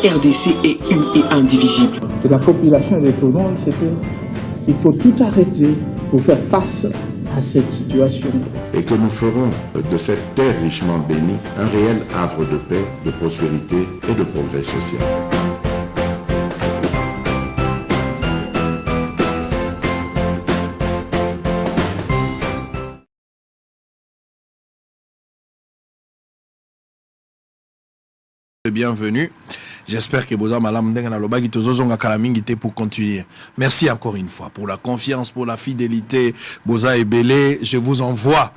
RDC est une et indivisible. De la population de tout le monde, c'est qu'il faut tout arrêter pour faire face à cette situation. Et que nous ferons de cette terre richement bénie un réel havre de paix, de prospérité et de progrès social. Bienvenue. J'espère que vous avez pour continuer. Merci encore une fois pour la confiance, pour la fidélité. Boza et Belé, je vous envoie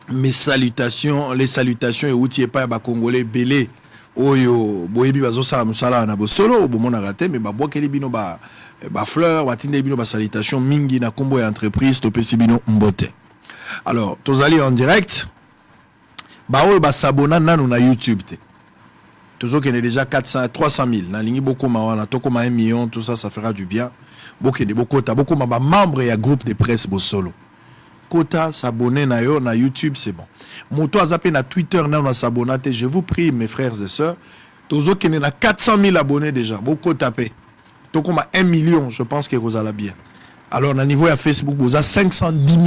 mes salutations, les salutations et outils pas ba congolais Belé. Oyo, boyebi bazo sala musala na bo solo bo mona raté mais ba boakeli bino ba fleur, ba tinde bino ba salutation mingi na kombo ya entreprise to pesi bino mbote. Alors, tozali en direct. Ba ol ba sabona nanu na YouTube te. Toujours qu'il y a déjà 400, 300 000. Dans l'ingé beaucoup mawana, toko ma 1 million, tout ça, ça fera du bien. Beaucoup de beaucoup, t'as beaucoup ma membres et un groupe de presse bo solo. Kota s'abonner na yo na YouTube, c'est bon. Moto a zappé na Twitter na on s'abonner. Je vous prie mes frères et sœurs. Toujours qu'il y a 400 000 abonnés déjà. Beaucoup tapé. Toko ma 1 million, je pense que vous allez bien. Alors na niveau à Facebook, vous avez 510 000.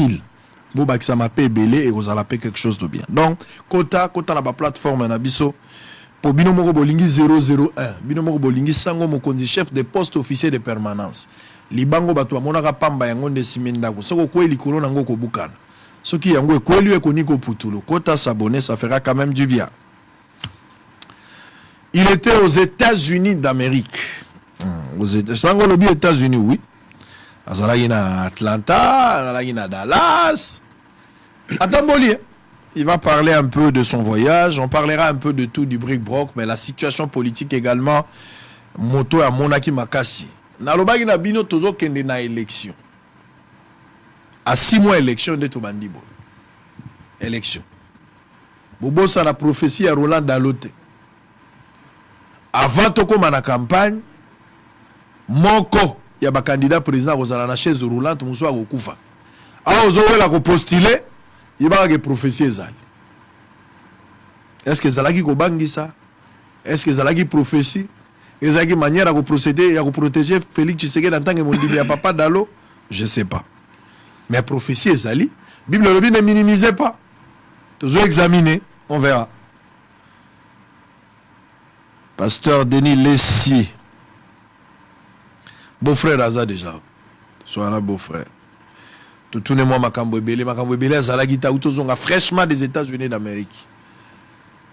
Vous bah que ça m'a payé belé et vous allez payer quelque chose de bien. Donc Kota na ba plateforme na biso. Pour Bino Moko Bolingi 001, Bino Moko Bolingi Sango Mokonzi, chef de poste officier de permanence. Libango Batwa Monaka Pamba Yangonde Simendako. Soko Kwe Likolo Nango Kobukana. Ce qui Yango Kwe lui Koniko Putulo. Kota s'abonner, ça fera quand même du bien. Il était aux États-Unis d'Amérique. Aux États-Unis, oui. Azalagina Atlanta, Azalagina Dallas. Atamboli, il va parler un peu de son voyage. On parlera un peu de tout du bric-broc, mais la situation politique également. Moto à Monaki Makassi. Nalobagi na bino tozo kende na élection. À 6 mois élection de Tobandibo. Élection. Bobo sa la prophétie à Roland Dalote. Avant toko na campagne, moko ya ba candidat président kozala na chaise roulante muso akokufa. A ozowela ko postuler. Il va y avoir prophétie. Est-ce que Zalagi ko bangisa? Est-ce que Zalagi prophétie? Est-ce qu'il y a une manière de procéder, de protéger Félix Tshisekedi en tant que mon papa d'Alo? Je ne sais pas. Mais prophétie Zali, Bible ne minimisez pas. Toujours examiner, on verra. Pasteur Denis Lessi. Beau-frère Aza déjà. Soit un beau-frère. Tout le monde Makambo Ebele Zalagita Utozonga fraîchement des États-Unis d'Amérique.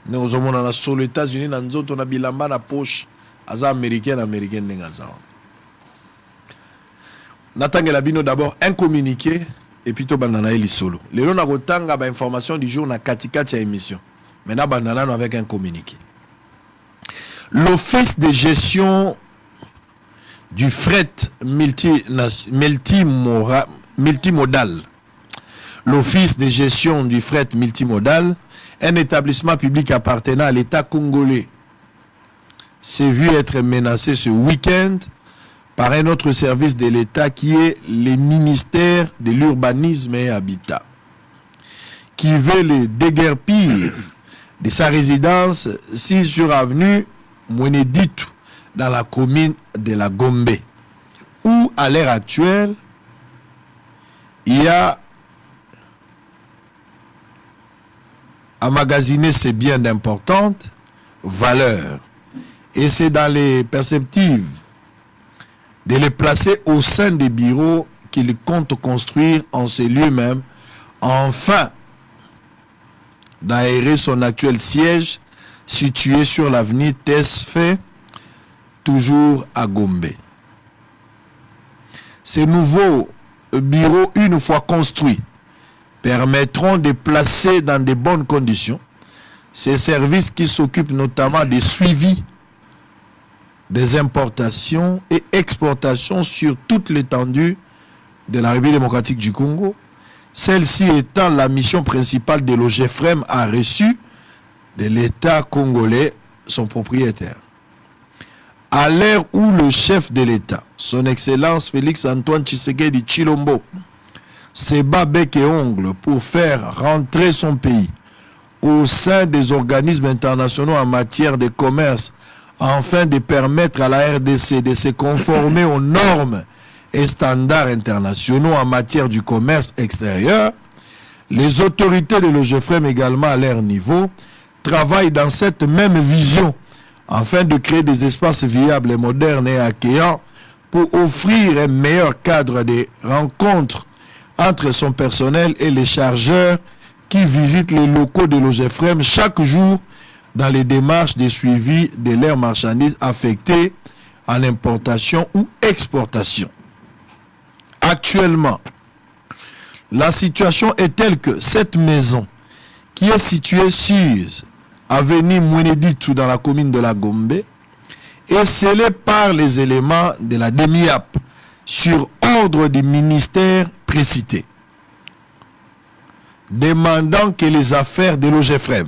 Nous sommes sur les États-Unis, nous avons bilamba na poche, Aza américaine n'engaza. Natangela bino d'abord un communiqué et puis to bandana eli solo. Les gens n'agotanga ba information du jour na katikati ya émission. Maintenant bandana avec un communiqué. L'office de gestion du fret multimodal. L'Office de gestion du fret multimodal, un établissement public appartenant à l'État congolais, s'est vu être menacé ce week-end par un autre service de l'État qui est le ministère de l'Urbanisme et Habitat, qui veut le déguerpir de sa résidence 6 sur avenue Mweneditu dans la commune de la Gombe, où à l'heure actuelle, il y a emmagasiner ces biens d'importante valeur. Et c'est dans les perspectives de les placer au sein des bureaux qu'il compte construire en ces lieux même, enfin d'aérer son actuel siège situé sur l'avenue Tesfé, toujours à Gombe. Ces nouveaux bureaux, une fois construits, permettront de placer dans de bonnes conditions ces services qui s'occupent notamment des suivis des importations et exportations sur toute l'étendue de la République démocratique du Congo, celle-ci étant la mission principale de l'OGFREM a reçu de l'État congolais, son propriétaire. À l'heure où le chef de l'État, son Excellence Félix Antoine Tshisekedi Tshilombo, se bat bec et ongle pour faire rentrer son pays au sein des organismes internationaux en matière de commerce afin de permettre à la RDC de se conformer aux normes et standards internationaux en matière du commerce extérieur, les autorités de l'OGEFREM également à leur niveau travaillent dans cette même vision afin de créer des espaces viables et modernes et accueillants pour offrir un meilleur cadre de rencontres entre son personnel et les chargeurs qui visitent les locaux de l'OGEFREM chaque jour dans les démarches de suivi de leurs marchandises affectées en importation ou exportation. Actuellement, la situation est telle que cette maison, qui est située sur avenue Mweneditu dans la commune de la Gombe, est scellée par les éléments de la DEMIAP sur ordre du ministère précité, demandant que les affaires de l'OGEFREM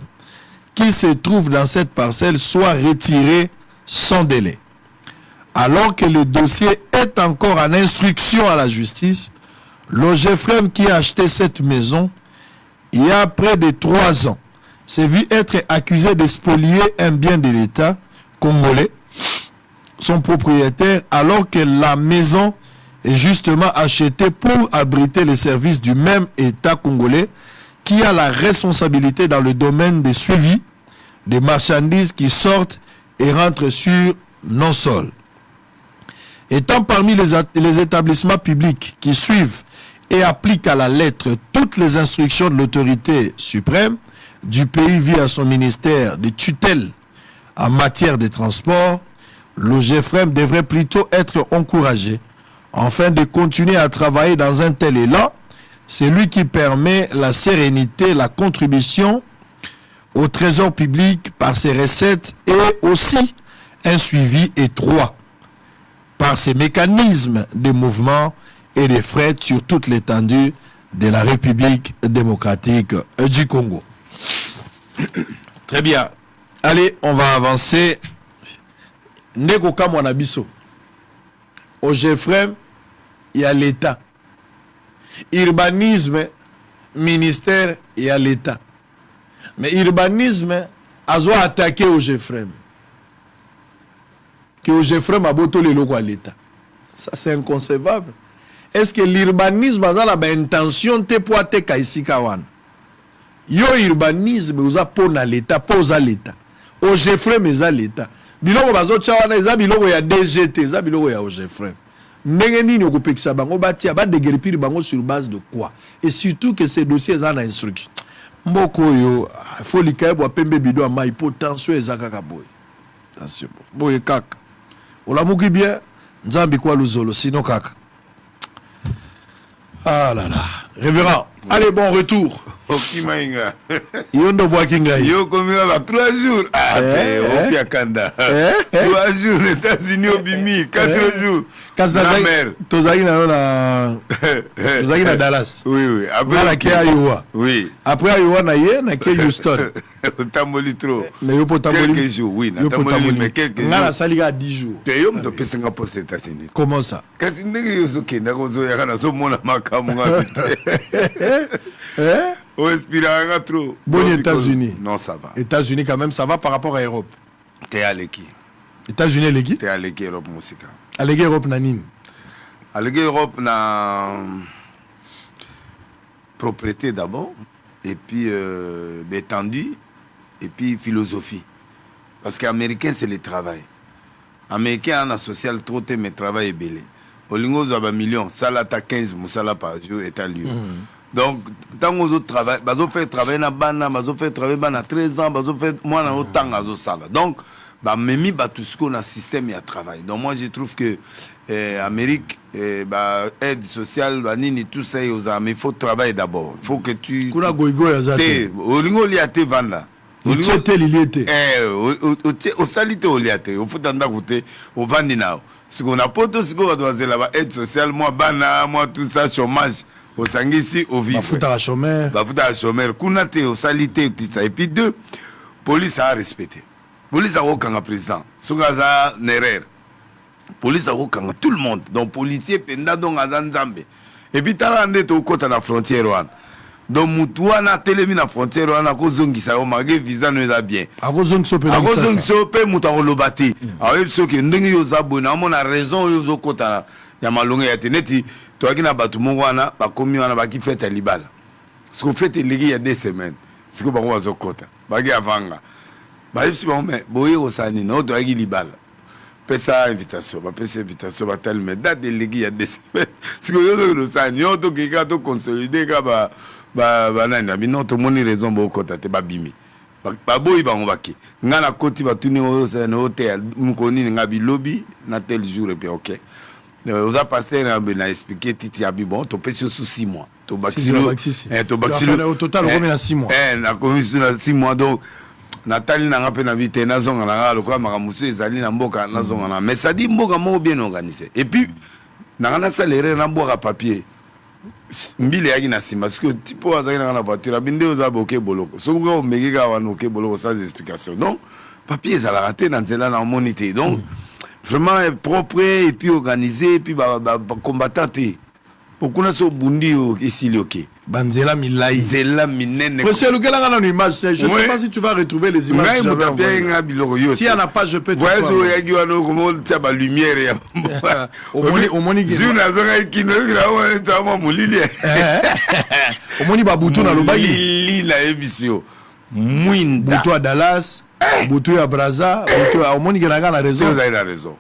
qui se trouvent dans cette parcelle soient retirées sans délai. Alors que le dossier est encore en instruction à la justice, l'OGEFREM qui a acheté cette maison il y a près de 3 ans s'est vu être accusé de spolier un bien de l'État congolais, son propriétaire, alors que la maison est justement achetée pour abriter les services du même État congolais qui a la responsabilité dans le domaine des suivis des marchandises qui sortent et rentrent sur nos sols. Étant parmi les établissements publics qui suivent et appliquent à la lettre toutes les instructions de l'autorité suprême du pays via son ministère de tutelle en matière de transport, l'OGEFREM devrait plutôt être encouragé afin de continuer à travailler dans un tel élan. C'est lui qui permet la sérénité, la contribution au trésor public par ses recettes et aussi un suivi étroit par ses mécanismes de mouvement et de frais sur toute l'étendue de la République démocratique du Congo. Très bien. Allez, on va avancer. Ndeko Kamwana Biso. OGEFREM, il y a l'État. Urbanisme, ministère, il y a l'État. Mais urbanisme a zo attaqué OGEFREM. Que OGEFREM a boto les locaux à l'État. Ça, c'est inconcevable. Est-ce que l'urbanisme a la intention de pour te kaisika wana? Yo urbanisme uza pona l'État, posa l'État. OGEFREM eza l'État. Biloko bazo chawana eza biloko ya DGT, eza biloko ya OGEFREM. Ndenge nini okopekisa bango batia ba déguerpir bango sur base de quoi? Et surtout que ces dossiers eza na instruction. Mboko yo faut likaye bo pembe bido ama hypotension eza kaka boy. Attention. Boy kaka. Olamuki bien nzambi kwa luzolo sinon kaka. Ah là là. Révérend. Allez, bon retour. Okimainga. Yondo Boakinga. Yo combien va 3 jours. Ah, Opia Kanda. 3 jours, les États-Unis au Bimi, 4 jours. La mer. Tozaki na Dallas. Oui, oui. Après Iowa. Oui. Après Iowa na ye na ke Houston. Tamboli trop. Mais yo po tamboli. Quelques jours, oui. Na tamboli mais quelques jours. Ngala salika 10 jours. Te yo mto pesenga pour les États-Unis. Comment ça? Kasi ndenge yo zo kenda ko zo yakana zo mona makamu ngabite. On respire trop. Bon, États-Unis. Non, ça va. États-Unis, quand même, ça va par rapport à l'Europe. T'es à l'équipe. États-Unis, à l'équipe? T'es à l'équipe Europe, musique. À l'équipe Europe, Nanim. À l'équipe Europe, na propriété d'abord, et puis étendue, et puis philosophie. Parce qu'Américain, c'est le travail. Américain, on a social trop, mais travail est belé. Au lingo, vous avez un million, ça là, t'as 15 moussala par jour, est à lieu. Donc, tant que vous travaillez, vous faites travailler dans bana, vous faites travailler dans 13 ans, vous faites moi dans autant de sala. Donc, même tout ce qu'on a système et à travail. Donc moi je trouve que Amérique, aide sociale, nini tout ça, mais il faut travailler d'abord. Il faut que tu. Kuna goigo ya zate. Au lingo liate vanda. Au tete liliete. Au salite au liate. Au faut tanda côté au vandi nao. Ce qu'on a pas tout ce qu'on doit là-bas, aide sociale, moi bana, moi tout ça, chômage. Au sangisi, au vivre. Bafuta à chômeur. Bafuta à chômeur. Kunate au salité, et puis 2, police a respecté. Police a aucun président. Sougaza Nerer. Police a aucun tout le monde. Donc policier penda donc à Zanzambe. Et puis t'as rendu au côté de la frontière. donc mutu wana telemi na frontière wana kozongisa yo malgré visa no eza bien akozongisa pe mutu akoloba te ayebi soki ndenge yo oza boye naomona raison oyo ozokota ya malonga ya te neti toyaki na bato moko wana bakomi wana baki fete ya libala siko fete eleki ya 2 semaines siko bango bazokota baki avanga bayebisi bango me boye kosala nini oyo toyaki libala pesa invitation bapesa invitation batali me date eleki ya 2 semaines siko yo soki losala nini oyo tokeka toconsolide ka banani bino tomoni raison bokota te babimi baboyi bango bake nga na koti batuni oyo osala oteya mokonini nga bilobi na tel jour epe ok oza paster na expliqué titi ya bon topesi yo sous 6 mois au total okomi na 6 mois nakomi na 6 mois donc natali nanga mpe na bi te nazonga nanga lokola makambo mosusu ezali na mboka nazonga na mais ça dit mboka moko bien organisé et puis nanga nasala erreur nabwaka papier mbile yaki na nsima parce que tipo azalaki nanga na voiture abi nde oza boke boloko soki oka omeki kaka wana oke boloko sans explication donc papier ezalaka te na nzela na omoni te donc vraiment propre et puis organisé et puis combattant te pokuna so bundi esili ok banzela milai nzela minene monsieur lukelanga na image je sais pas si tu vas retrouver les images que j'avais nga biloko yo si ana pas je peux te voir voyez yaki wana komo tia ba lumière ya omoni zuna nazonga kino ila wana tama mulili omoni babutu na lobaki lila ebisio mwinda butu à Dallas butu ya Braza butu omoni kelanga na raison vous avez la raison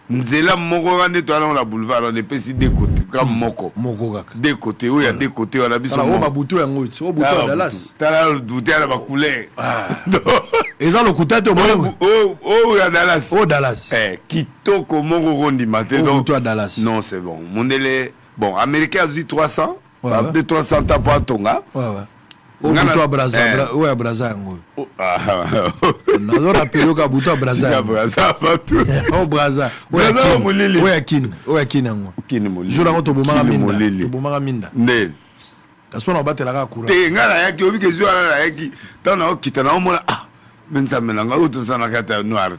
nzela moko wana to na boulevard on epesi de côté comme moko kaka de côté oya de côté wana biso o babutu ya ngoti o butu ya Dallas tala butu ya ba couleur eza lokuta te o ya Dallas Dallas kitoko moko rondi matin donc butu ya Dallas non c'est bon mondele bon américain a dit 300 de 300 tapo atonga butu ya Braza o ya Braza yango nazora peyoka butu ya Braza o Braza o ya kin yango jour yango tobomaka minda nde kasona obatelaka courant te nga na yaki obi kezwi wana na yaki ntango na okita na omona mensambe nanga oyo tosanaka ta noir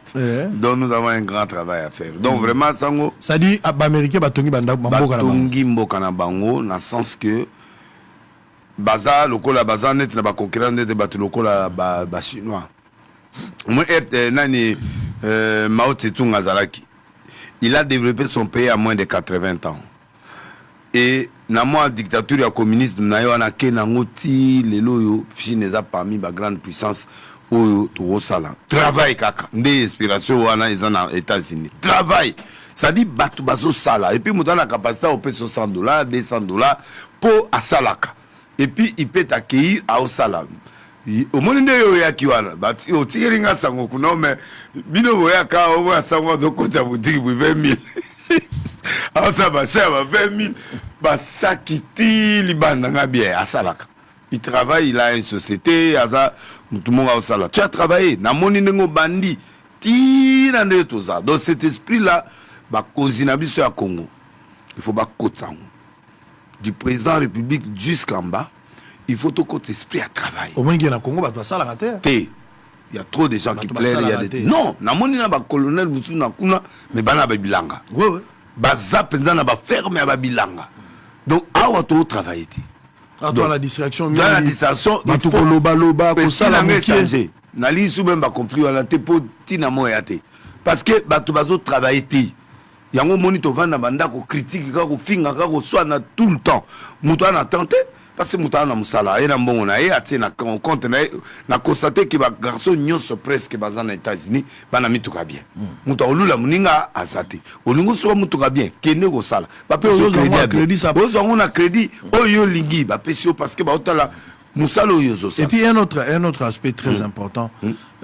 donc nous avons un grand travail à faire donc vraiment sango ça dit baaméricain batongi batongi mboka na bango na sens que baza lokola baza net na bakonkurant nete bato lokola bachinois moi nani Mao Tse-tung azalaki il a développé son pays à moins de 80 ans et na moi dictature ya communisme na yo wana ke nango ti lelo yo Chine eza parmi ba grande puissance oyo tokosala travail kaka nde inspiration wana eza na États-Unis travail ça dit bato bazosala et puis moto ana capacité opesa $100 $200 po asalaka et puis il peut t'accueillir à Osalam. Au moment où il y a qui wana, but au tiringa sango kuno me bino boya ka o wa sango zo kota boutique pour 20 000. Ah ça va cher 20 000. Ba sakiti libanda nga bien asalaka. Il travaille, il a une société, asa tout le monde a osala. Tu as travaillé, na moni nengo bandi ti na nde toza. Donc cet esprit là ba kozina biso ya Congo. Il faut ba kotsango. Du président de la République jusqu'en bas, il faut tout côté esprit à travail. Au moins, il y a un Congo, il y a trop de gens qui plairent. Non, na moni na ba colonel musu na kuna, mais bana ba bilanga. Oui, oui. Baza pendant na ba ferme ba bilanga. Donc awa to travailler. Dans la distraction, il faut loba ko sala changer. Na li sou même ba conflit wala te po tina moya te. Parce que bato bazo travailler. Yango monito vanda bandako critique kako finga kako soit na tout le temps muto ana tenté parce que muto ana musala et na mbongo na e atie na compte na constater que ba garçon nyonso presque bazana États-Unis bana mituka bien muto olula muninga azate olingo so mutuka bien kene ko sala ba pe ozo crédit ça ozo ngona crédit oyo lingi ba pesio parce que ba otala musalo yozo ça. Et puis un autre aspect très important.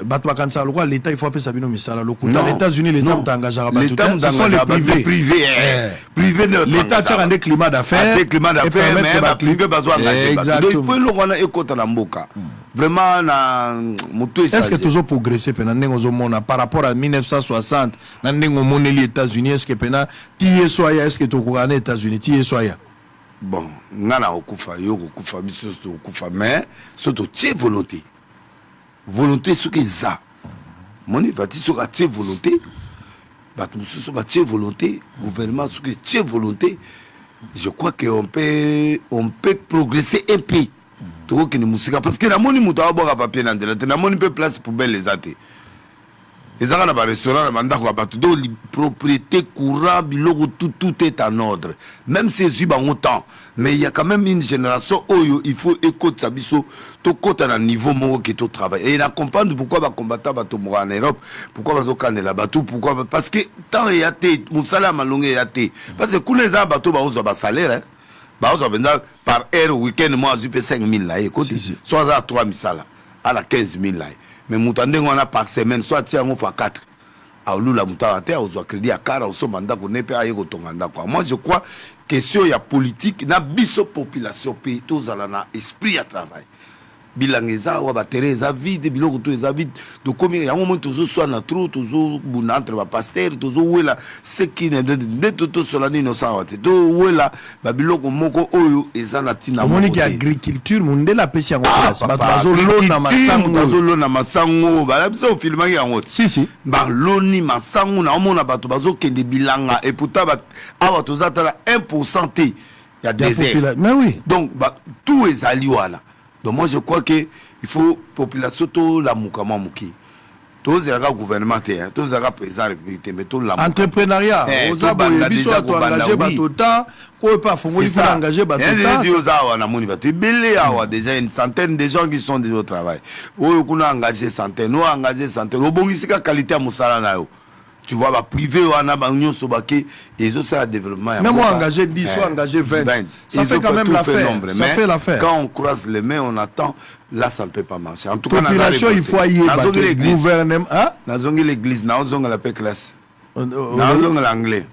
Batwa kansa lokwa l'État il faut appeler ça bino misala lokuta les États-Unis l'État t'engagera pas tout ce sont les privés l'État tient un climat d'affaires mais ba privé bazo engager donc il faut le rona ekota na mboka vraiment na mutu est-ce que toujours progresser pena ndengo zo mona par rapport à 1960 na ndengo moneli États-Unis est-ce que pena tiye soya est-ce que to ko na États-Unis tiye soya bon ngana okufa yo okufa biso to okufa mais surtout tie volonté ce que ça moni va dire sur tie volonté bato mususu ba tie volonté gouvernement ce que tie volonté je crois que on peut progresser un peu to ko ni musika parce que na moni muto aboka papier na ndela te na moni pe place poubelle les até ezaka na ba restaurant na bandako ya bato do propriété courant biloko tout est en ordre même si ezwi bango temps mais il y a quand même une génération oyo il faut ekotisa biso tokota na niveau moko ke to travail et na comprendre pourquoi ba combattant bato moko en Europe pourquoi bazokandela bato pourquoi parce que temps ya te musala malonge ya te parce que kuna eza bato bazwa ba salaire bazwa benda par heure week-end moi azwi pe 5000 la écoute soit à 3 misala à la 15000 la mais moutande on a par semaine soit tiens on fait 4 à lula moutande terre aux crédit à car au somanda qu'on est pas ayo tonganda quoi moi je crois question ya politique na biso population pays tous à la esprit à travail bilangeza wa batereza vide biloko to eza vide de combien ya moment toujours soit na trop toujours buna entre ba pasteur toujours wela ce qui ne de tout cela ni no sawate to wela ba biloko moko oyo eza na tina moni ki agriculture munde la pesi yango place ba bazolo na masango bazolo na masango ba la biso filma yango si ba loni masango na omona bato bazokende bilanga et pourtant ba awa tozatala 1% te ya désert mais oui donc bah, tout est ali wala. Donc moi je crois que il faut population tout la moukama mouki. Tous les gouvernements, tous les présidents républicains, mais tout la entrepreneuriat. Aux abonnés, biso à toi engagé batota, quoi pas fongoli pour engager batota. Déjà une centaine de gens qui sont déjà au travail. Oh, on a engagé centaines, on a engagé centaines. Au bon ici qualité à Moussala nayo. Tu vois, bah, privé, on a bagnon sobake, et ça, c'est le développement. Même moi, engagé 10, soit engagé 20. Ça fait quand même l'affaire. Ça fait l'affaire. Quand on croise les mains, on attend, là, ça ne peut pas marcher. En tout cas, population, il faut y aller. Gouvernement. Dans l'église, dans la classe. Dans l'anglais.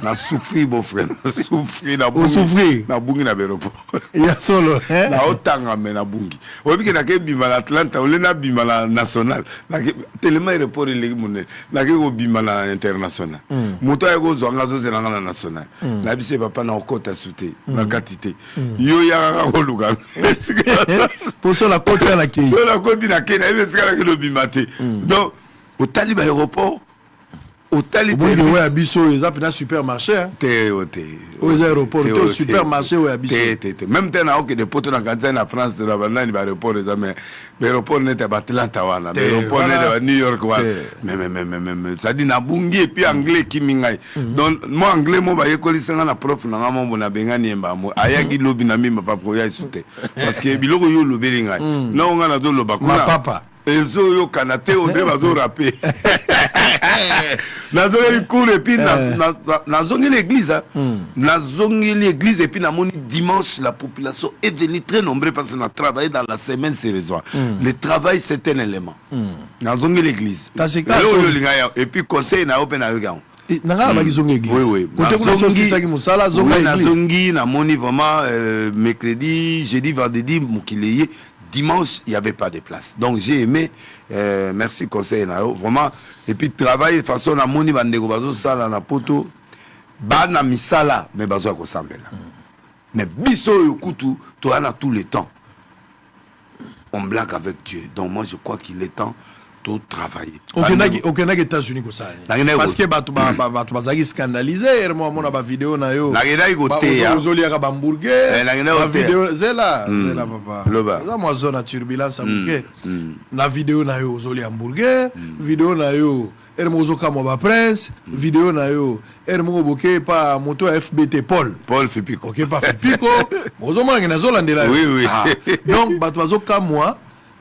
Na souffrir mon frère, na souffrir na bungi. Souffrir. Na bungi na beropo. Ya solo, hein. Na otanga me na bungi. Obi ke na ke bima na Atlanta, ole na bima na national. Na ke tellement aéroport ile mune. Na ke go bima na international. Moto ya go zonga zo zelanga na national. Na bise papa na okota souté, na quantité. Yo ya ka ko luka. Pour ça la côte na ke. Sur la côte na ke na bise ka ke lo bimate. Donc au taliba aéroport au talité oui abisso les apps dans supermarché hein aux aéroports au supermarché ou abisso même tena OK de poto na kanza na France de la banda ni aéroport les mais aéroport n'était pas Atlanta wana aéroport n'était New York wana mais ça dit na bungi et puis anglais qui mingai donc moi anglais mo ba yekoli sanga na prof na ngamo na bengani emba mo ayaki lobi na mima papa ko ya isute parce que biloko yo lobeli ngai na nga na do loba kuna papa ezo yo kanate on devait bazo rapper nazongi cours et puis nazongi l'église nazongi l'église et puis namoni dimanche la population est venue très nombreuse parce qu'on a travaillé dans la semaine sérieusement le travail c'est un élément nazongi l'église et puis conseil na open ayoga nanga ba kizongi église oui côté kuna sosi saki musala zonga église nazongi namoni vraiment mercredi jeudi vendredi mukileye. Dimanche, il n'y avait pas de place. Donc j'ai aimé, merci conseil, vraiment. Et puis travailler de façon à moni bandego bazo sala na poto, bana misala, mais bazo ko sambela. Mais biso yokutu, toi on a tout le temps. On blague avec Dieu. Donc moi je crois qu'il est temps de travailler. Aucun aux États-Unis comme ça. Parce que batu bazaki scandalisé, moi mon ba vidéo na yo. Na gena ikote ya. Ozoli ya hamburger. Na gena vidéo zela papa. Ça moi zone turbulence hamburger. Na vidéo na yo ozoli hamburger, vidéo na yo Hermoso kamo ba presse, vidéo na yo Hermo boké pa moto FBT Paul Fipiko. OK pas Fipiko. Ozo manga na zolandela. Oui. Donc batu bazo kamwa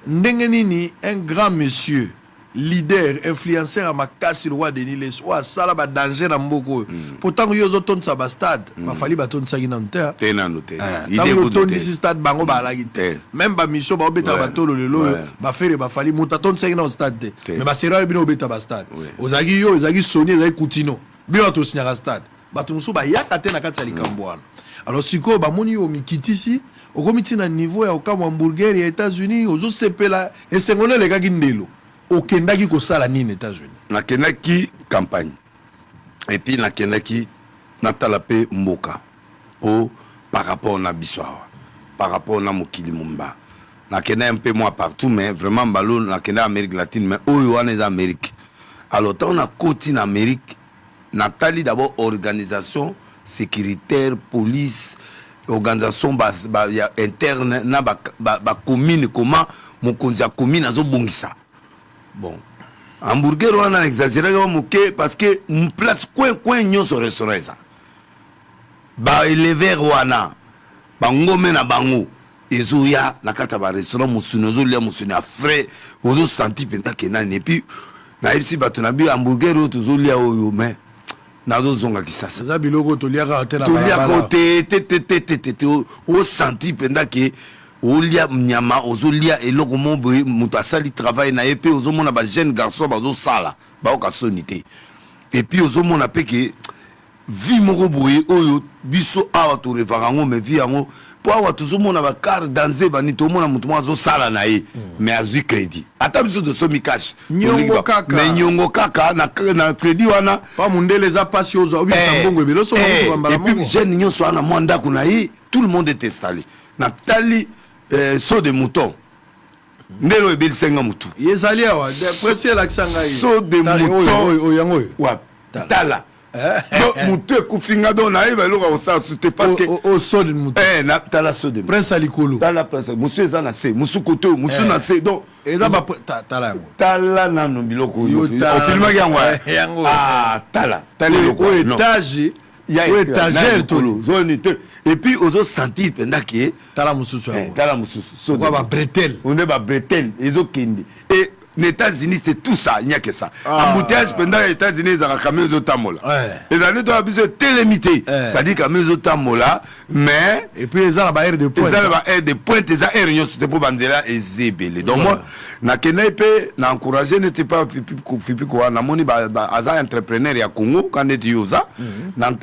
ndenge nini un grand monsieur leader influenceur à makasi le roi Denis les soit sala ba danger na mboko pourtant yo zo ton sa ba stade ba fali ba ton sa ki nan terre tena noté il est ton d'ici stade bango ba la gite même ba mission ba obeta ba tolo lelo ba faire ba fali muta ton sa ki nan stade mais ba sera bino obeta ba stade ozagi yo ozagi Sony ozagi Coutinho bino to signa stade ba to muso ba yaka te na kati ya likambwana alors siko ba moni yo mikitisi au comité na niveau ya okamo hamburger ya États-Unis ozo sepela et sengone le gaki ndelo okendaki ko sala nini États-Unis na kenaki campagne et puis na kenaki na talape mboka pour par rapport na biswa par rapport na mokili mumba na kena un peu moins partout mais vraiment balo na kena Amérique latine mais oyo wana les Amérique alors tant on a côté en Amérique Nathalie d'abord organisation sécuritaire police organisation interne na commune comment mon konzi commune azo bongisa bon hamburger wana exagéré moké parce que place coin nyonso restaurant ça ba élever wana bangome na bango ezoya na kata ba restaurant musunozo lia musuna frais ozo senti penta kenani et puis na ipsi bato na bi hamburger o tozo lia oyo mais nazo zonga kisasa za biloko to lia ka tela to lia côté o senti penta ke o lia nyama ozo lia eloko mombo muto asali travail na epe ozo mona ba jeune garçon bazo sala ba oka sonité et puis ozo mona pe ke vie moko boye oyo biso awa to revarango mais vie yango po awa tozomona ba car danser bani to mona mutu azo sala na ye mais azu crédit ata biso de somi cash nyongo kaka mais nyongo kaka na crédit wana pa mundele za pasi ozo obi sambongo ebelo so et puis jeune nyonso ana mwanda kuna yi tout le monde est installé na tali saut de mouton ndelo ebeli senga mutu yezali awa presse la kisanga yi saut de mouton oyango wa tala mutu ekufinga do na ye baloko kosala sute parce que au saut de mouton na tala saut de prince alikolo tala prince musu eza na se musu kote musu na se donc eza ba tala yango tala nano biloko yo ofilmaki yango tala au étage au étagère tolo zoni te et puis ozo sentir penda ke tala mususu yango tala mususu so ba bretel on est ba bretel ezo kende et les États-Unis c'est tout ça, il n'y a que ça. Embouteillage pendant les États-Unis ils ont camé aux tamola. Et dans les temps besoin télémité, ça dit camé aux tamola mais et puis ils ont la barrière de pointe. Ils ont la barrière de pointe, ils ont réunion c'était pour bandela et zébélé. Donc moi na kenepe na encourager n'était pas fipi quoi na moni ba aza entrepreneur ya Congo quand est yoza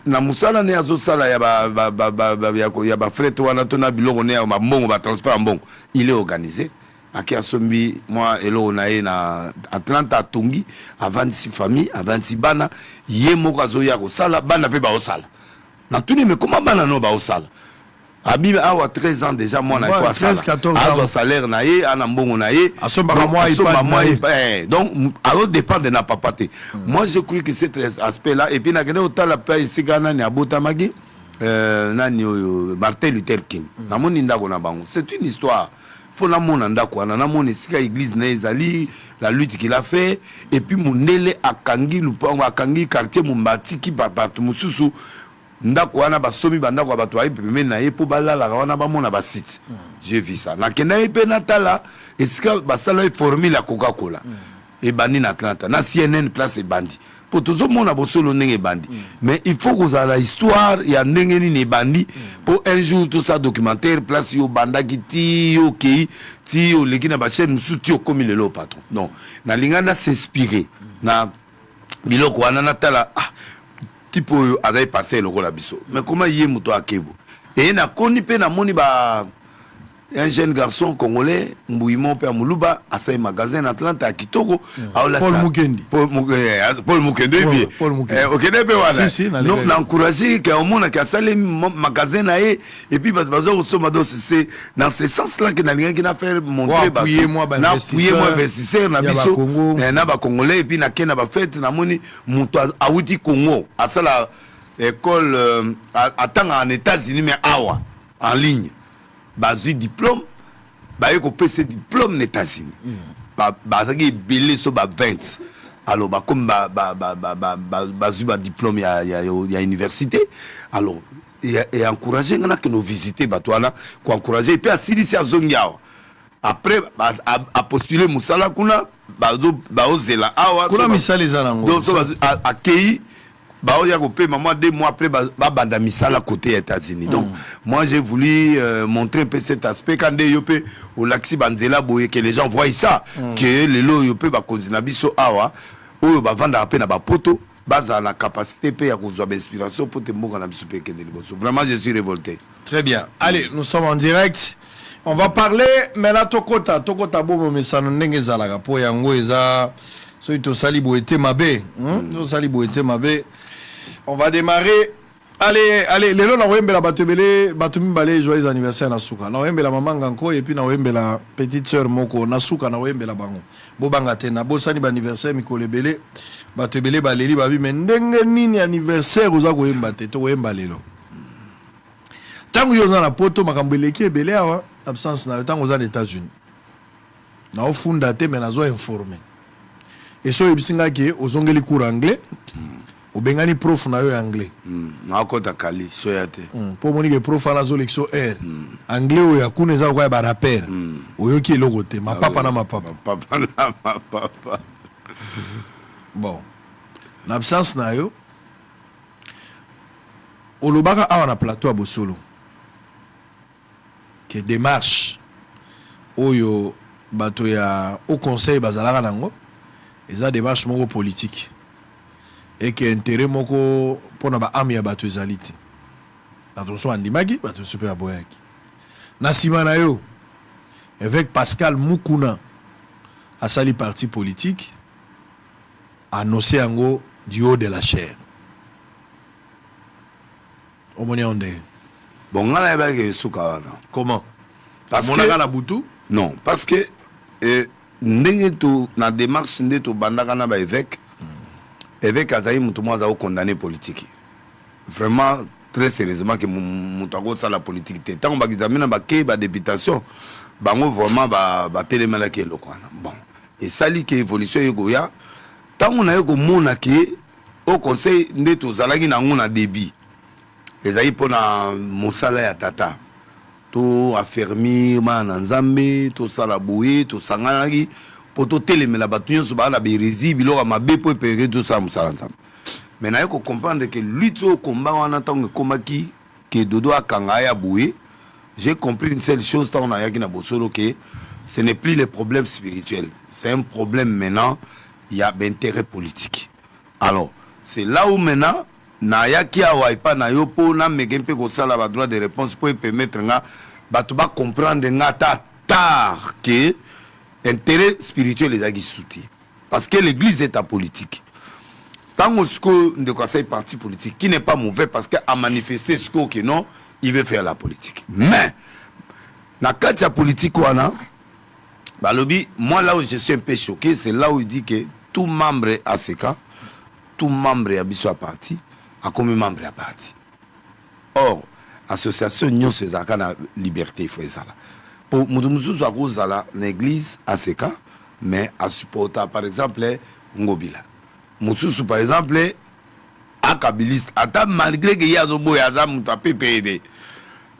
na musala ne azo sala ya ba fret wana tona biloko ne ya mbongo ba transfert mbongo. Il est organisé. Aki asombi moi elo nae na Atlanta tongi à 26 familles à 26 bana ye moko azoya ko sala bana pe ba osala na tuni mais comment bana no ba osala abi awa 13 ans déjà moi na toi sala azo salaire na ye ana mbongo na ye asomba moi donc alors dépend de na papate moi je crois que cet aspect là et puis na kene otala pa isigana ni abota magi nani Martin Luther King na moni ndako na bango c'est une histoire. Faut na mona ndako na mona sika église na ezali la lutte qu'il a fait et puis mondele akangi lupango akangi quartier Mumbati ki bato mususu ndako wana basomi bandako bato ayi pembe na ye po balala wana ba mona ba site j'ai vu ça na kenda pe natala et sika basala formule la Coca-Cola et bandi na Atlanta na CNN place et bandi pour tout le monde a bossé le nez bandi mais il faut que vous ayez l'histoire il y a n'engé ni bandi pour un jour tout ça documentaire place yo banda qui ti ok ti yo les qui na ba chaîne soutien comme il est le patron non na lingana s'inspirer na biloko wana natala type a passé le la biso mais comment yé muto akebo et na koni pe na moni ba un jeune garçon congolais Mbouimon Père Moulouba à sa magasin Atlanta à Kitoko Paul Mukendi donc n'a encouragé qu'au monde qui a salé magasin et puis c'est dans ce sens là que n'a fait montrer moi investisseur na biso na ba congolais et puis na kena ba fête na moni muto awuti Congo à ça la école attend en États-Unis mais awa en ligne bazu diplôme ba yeko pese diplôme aux États-Unis ba zaki belé so ba 20 alors ba comme bazu ba diplôme ya université alors et encourager ngana que nous visiter batwana ko encourager et puis asili à zongiao après a postuler musala kuna ba ozela awa kuna misali zanango donc so accueilli bah il y a coupé maman 2 mois après banda misala côté États-Unis donc moi j'ai voulu montrer un peu cet aspect quand des yopé au laxi banzela boye que les gens voient ça que les lo yopé ba konzina biso awa o ba vanda pe na ba poto baza la capacité pe ya kozwa inspiration pour te mboka na biso pe ke deliboso vraiment je suis révolté. Très bien, allez nous sommes en direct. On va parler mais là tokota bomo mesano ndenge zalaka po yango eza so ito sali boete mabe so sali boete mabe. On va démarrer. Allez, les gens ont la batubele, batumi joyeux anniversaire Nasuka. Na wembe la maman Ganko et puis na wembe la petite sœur Moko Nasuka na wembe la bango. Bobanga tena bosani ba anniversaire Mikole Bele, batubele baleli babi mais ndenge nini anniversaire oza ko yemba te to wemba lelo. Tant que vous avez poto makambeleki ebele awa absence na tant que vous aux États-Unis. Na ofunda te mais nazo informé. Et so ebisinga ke ozongeli cours anglais. Obengani prof na yo anglais. Na kota kali so yate. Po moni ke prof na zo lexo R. Anglais o yakune za kwa ba rapper. Oyoki eloko te ma papa na ma papa. Papa na ma papa. Bon. Na absence na yo. Olobaka awa na plateau à Bosolo. Que démarche oyo bato ya au conseil bazalaka nango eza démarche moko politique et que intérêt moko pona ba ami ya bato ezalite bato so andimaki bato super boyaki na sima na yo avec Pascal Mukuna asali parti politique annoncé yango du haut de la chair omoni onde. Bon, on a eu Soukawana. Comment? Parce que la Boutou? Non, parce que na démarche ndeto bandakana ba évêque évêque azayi mutu mwa za condamné politique. Vraiment très sérieusement que mutu ça la politique té tant ba examiner ba ke ba députation bango vraiment ba télémala ke lokwana. Bon, et ça li que évolution yogoya tant on a yo ko mona ke au conseil ndeto zalaki na ngona débit. Ezayi pona mosala ya tata to affermir na nzambe to sala boye to sanganaki po to telemela batu nyonso ba na berezi biloko mabe po epere to sa mosala nzambe. Mais na yoko comprendre que lutte au combat wana tango komaki que dodo akanga ya boye, j'ai compris une seule chose tant on a yaki na Bosolo que ce n'est plus le problème spirituel, c'est un problème maintenant il y a d'intérêt politique. Alors, c'est là où maintenant na yaki awa ipa na yo po na megempe ko sala ba droit de réponse pour permettre nga bato ba comprendre nga tard que intérêt spirituel les agi souti parce que l'église est en politique. Tant que de conseil parti politique qui n'est pas mauvais parce que a manifesté ce que non il veut faire la politique. Mais na katia politique wana ba lobi moi là où je suis un peu choqué c'est là où il dit que tout membre ACK tout membre abiso à parti a comme membre à parti. Or, association Nyon César na liberté il faut ça là. Pour mudumusu à cause là l'église ACK mais à supporter par exemple Ngobila. Mususu par exemple akabiliste ata malgré que yazo boya za muta PPD.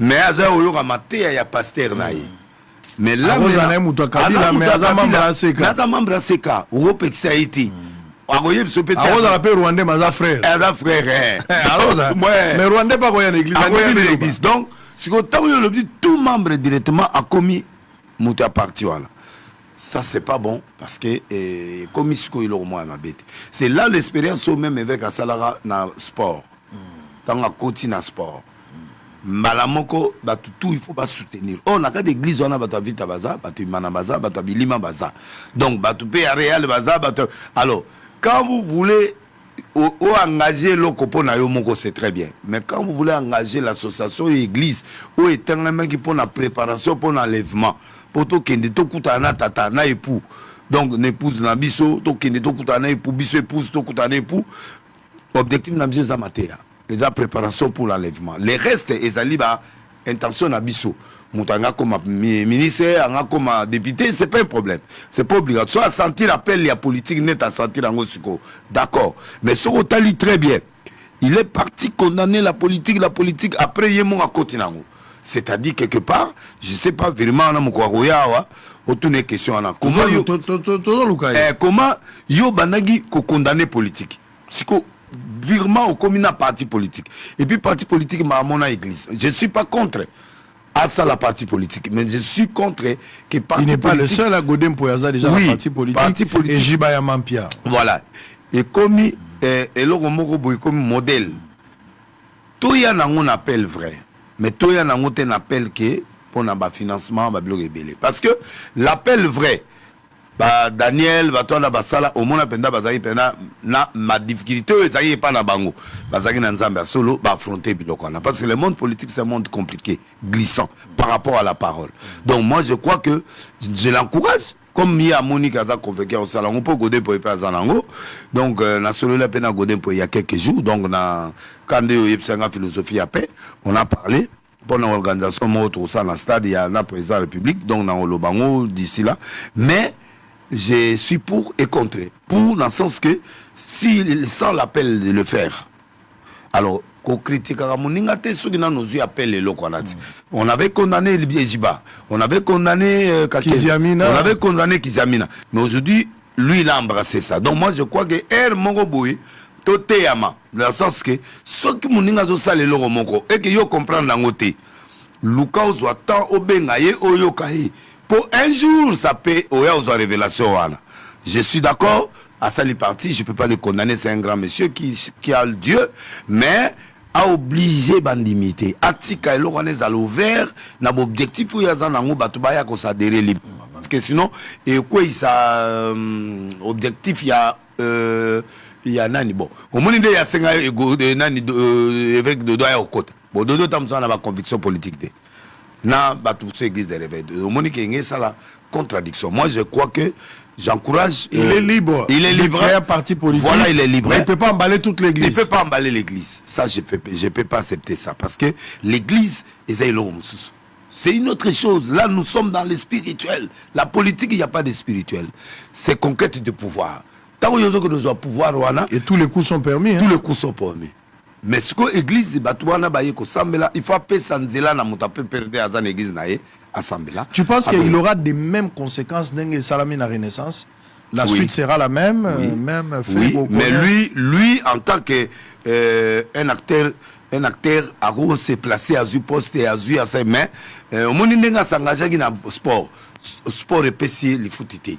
Mais aza oyo ka maté ya pasteur na yi. Mais là vous en muta kabila mais aza membre ACK. Aza membre ACK, o petit Haïti. Agoye biso pete. Aroza la pe Rwandais maza frère. Aza frère. Aroza. Mais Rwandais pas koya l'église. Agoye l'église. Donc, si ko tawo yo le dit tout membre directement a commis muta parti wala. Ça c'est pas bon parce que comme isko il au moins ma bête. C'est là l'expérience au même avec Asalara na sport. Dans la côté na sport. Malamoko batu tout il faut pas soutenir. On a cas d'église on a batu vita baza, batu mana baza, batu bilima baza. Donc batu pe réel baza, batu. Alors quand vous voulez engager le copo na yo moko c'est très bien. Mais quand vous voulez engager l'association église ou éternellement qui pour la préparation pour l'enlèvement pour to kende to kutana tata na époux. Donc n'épouse na biso to kende to kutana époux biso épouse to kutana époux. Objectif na biso za matéria. La préparation pour l'enlèvement. Les restes ezali ba intention na biso. Moutanga comme ministre, anga comme député, c'est pas un problème. C'est pas obligatoire. Soit sentir l'appel la politique net à sentir en Osiko. D'accord. Mais ce Rotali très bien. Il est parti condamner la politique après yemon à côté nango. C'est-à-dire quelque part, je sais pas vraiment na mukwaroya autour des questions ana. Comment yo banagi ko condamner politique. Siko virement au commun parti politique. Et puis parti politique m'a mon église. Je suis pas contre à ça la partie politique, mais je suis contre que parti politique. Il n'est pas le seul à Godem Poyaza déjà oui, la parti politique. Et Jibaya Mampia. Voilà. Et comme et le moko boy comme modèle. Tout y a on appelle vrai, mais tout y a on appelle que pour un financement ba bloc rebelle. Parce que l'appel vrai ba Daniel ba toi na basala au monde penda bazaki pena na ma difficulté ezaki pas na bango bazaki na nzambe solo ba affronter biloko na parce que le monde politique c'est un monde compliqué glissant par rapport à la parole. Donc moi je crois que je l'encourage comme Mia Monique a convoqué au salon on peut goder pour pas zanango donc na solo la pena goder pour il y a quelques jours donc na quand de yepsanga philosophie à paix on a parlé pour l'organisation, tout ça, dans le stade, il y a un président de la République, donc dans le Bango, d'ici là. Mais je suis pour et contre. Pour, dans le sens que, s'il sent l'appel de le faire, alors, on avait condamné le Biejiba, on avait condamné Kiziamina. on avait condamné Kiziamina. Mais aujourd'hui, lui, il a embrassé ça. Donc moi, je crois que R. Mongoboui, Toteyama, dans le sens que ceux qui m'ont dit ça, les loro mongo, et que yo comprendre dans côté, Luka ozo attend au bengaye au yokaye. Pour un jour, ça peut, oya ozo révélation wana. Je suis d'accord, à ça les partis, je ne peux pas le condamner, c'est un grand monsieur qui a le Dieu, mais a obligé bandimité. Atika et l'oranès à l'ouvert, n'a pas objectif où il y a un ango batubaya qu'on s'adhérer libre. Parce que sinon, et quoi il ça objectif il y a nani bon. Au moins il y a 5 nani évêque de doigt au côté. Bon dodo tam ça n'a pas conviction politique de. Na batu c'est église de réveil. Au moins il y a ça la contradiction. Moi je crois que j'encourage. Il est libre. Il est libre. Un parti politique. Voilà, il est libre. Mais il ne peut pas emballer toute l'église. Il ne peut pas emballer l'église. Ça, je ne peux pas accepter ça. Parce que l'église, c'est une autre chose. Là, nous sommes dans le spirituel. La politique, il n'y a pas de spirituel. C'est conquête de pouvoir. Tant que nous avons pouvoir, et tous les coups sont permis. Tous les coups sont permis. Mais ce que l'église, il faut appeler Sanzela, tu penses qu'il aura des mêmes conséquences dans Salamine à Renaissance? La suite sera la même, même oui. Mais lui, en tant que un acteur a s'est placé à du poste et à du à ses mains. Au moment où il s'engage dans le sport épaissé, il faut titer.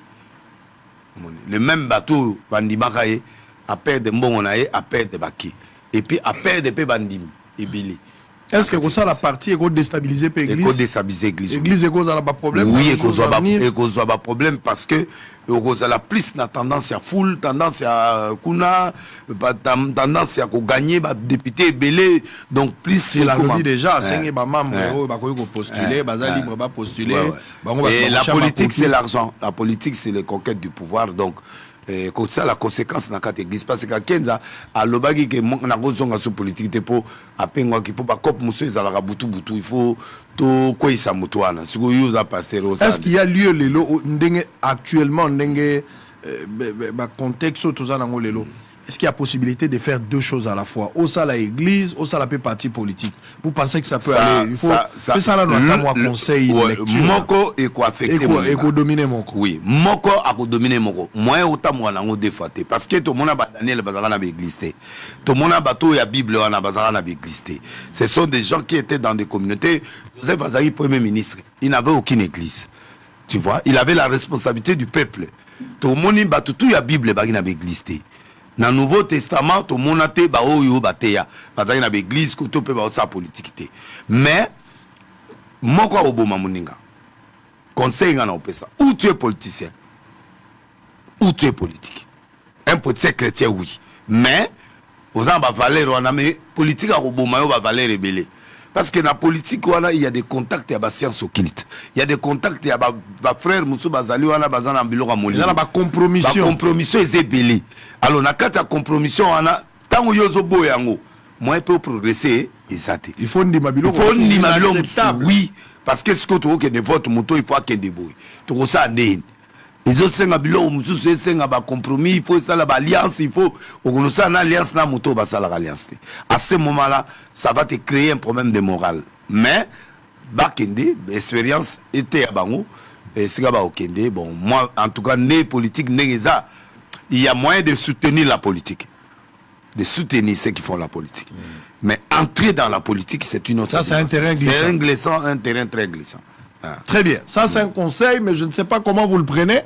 Le même bateau, Bandimakaye, a perdu de Mbongonaye, a perdu de Baki. Et puis a perdu de Bandim et Billy. Est-ce que ça la partie est déstabilisée par l'église? Déstabiliser l'église. L'église est cause à pas problème. Oui, et cause à pas problème parce que cause à la plus na tendance à foule, tendance à kuna, tendance à gagner député belé, donc plus c'est la vie déjà, c'est ba membre ba ko postuler, ba libre ba postuler. Et la politique c'est l'argent, la politique c'est les conquêtes du pouvoir donc comme ça la conséquence dans cette église parce que Kenza a l'obagi que na kozonga sur politique pour apenga qui pour ba cop monsieur ezalaka butu il faut to quoi ça mutuana si vous usa passer au est-ce qu'il y a lieu lelo ndenge actuellement ndenge ba contexte tout ça dans lelo est-ce qu'il y a possibilité de faire deux choses à la fois au sein de l'église au sein de la parti politique vous pensez que ça peut aller il faut ça là notamment conseil moko et quoi affecter et quoi dominer moko oui moko a ko dominer moko moi autant moi nango défaté parce que tout monde a Daniel bazara na église tout monde a bateau ya bible wana bazara na église ce sont des gens qui étaient dans des communautés Joseph Bazali premier ministre il n'avait aucune église tu vois il avait la responsabilité du peuple tout monde bateau tout ya bible bagi na église dans le Nouveau Testament, tout le monde a été batéa. Parce qu'il y a une église qui peut faire sa politique. Mais, moi, je suis un conseil, où tu es politicien, où tu es politique. Un politicien chrétien, oui. Mais, vous avez une valeur, mais politique, vous avez une valeur rebelle. Parce que dans la politique, il y a des contacts, il y a des sciences occultes. Il y a des contacts, il y a des frères, Moussou Bazali, il y a des compromissions. La compromission est ébélée. Alors, dans le compromission, tant que vous avez moi, je peux progresser. Il faut une mabilo. Oui. Parce que ce que tu veux que de votre moto, il faut qu'il y ait des bruits. Tu veux ça, les autres sont à compromis, il faut ça l'alliance, il faut une alliance na moto alliance. À ce moment-là, ça va te créer un problème de morale. Mais Bakende, l'expérience était à Bango et c'est Okende. Bon, moi en tout cas, les politiques il y a moyen de soutenir la politique. De soutenir ceux qui font la politique. Mais entrer dans la politique, c'est une autre. Ça, c'est un terrain glissant. C'est un terrain très glissant. Très bien. Ça, c'est un conseil, mais je ne sais pas comment vous le prenez.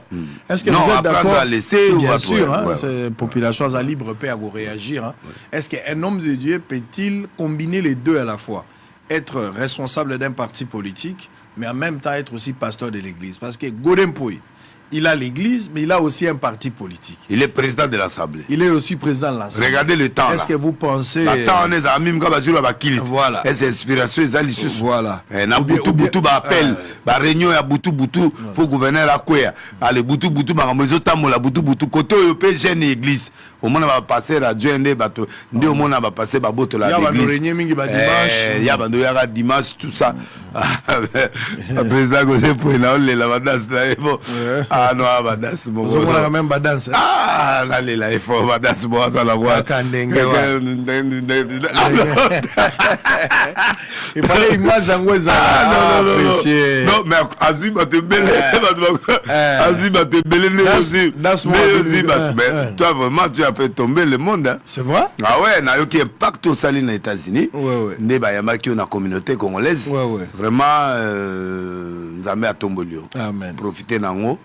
Est-ce que vous êtes d'accord? Bien sûr, c'est population à libre paix à vous réagir. Hein. Est-ce qu'un homme de Dieu peut-il combiner les deux à la fois? Être responsable d'un parti politique, mais en même temps être aussi pasteur de l'église? Parce que Godempoui, il a l'église, mais il a aussi un parti politique. Il est président de l'Assemblée. Il est aussi président de l'Assemblée. Regardez le temps. Est-ce que vous pensez... Le temps, on est à Mim, voilà. Les inspirations, ils ont l'issue. Voilà. Na Boutou, appel. Réunion, à Boutou, faut gouverneur à quoi. Allez, Boutou, Maramozo, Tamo, la Boutou, côté, EP, jeune église. Au moins, on va passer à Dieu, au moins, on va passer à Boto, la l'église. Il y a dimanche, tout ça. Le président, Gosé, pour la badas, ah non, badas, bon. On a même badas. Ah, là, il faut badas, bon, ça la voix. Il fallait image en Ouest. Non, mais Azui va te belé. Azui va te belé aussi. Mais toi, vraiment, tu as fait tomber le monde. C'est vrai? Ah ouais, il y a eu un pacte au Saline aux États-Unis. Il y a une communauté congolaise. Vraiment, nous avons à Tombolio. Amen. Profiter d'en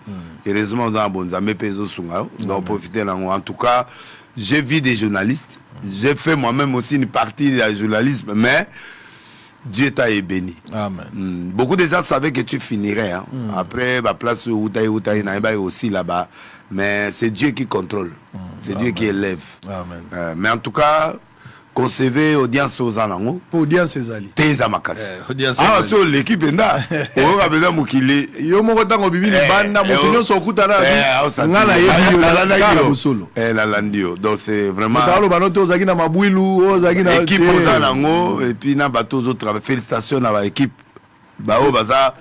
heureusement, nous avons payé au Sunga. Donc, profiter d'en en tout cas, j'ai vu des journalistes. J'ai fait moi-même aussi une partie du journalisme, mais Dieu t'a béni. Amen. Beaucoup de gens savaient que tu finirais. Hein. Après, la place où tu es aussi là-bas. Mais c'est Dieu qui contrôle. C'est Dieu qui élève. Amen. Mais en tout cas, concevez audience aux Alango. Pour audience ces alliés. Tes amakas. Ah, sur l'équipe là. On a besoin de moukiler. Yo mo kota ngo bibi banda motonyo so kutana. Ngala la landio. Donc c'est vraiment. Talo banoto ozaki na mabwilu, ozaki na équipe aux Alango et puis na bateau aux autres. Félicitations à l'équipe. Bao baza.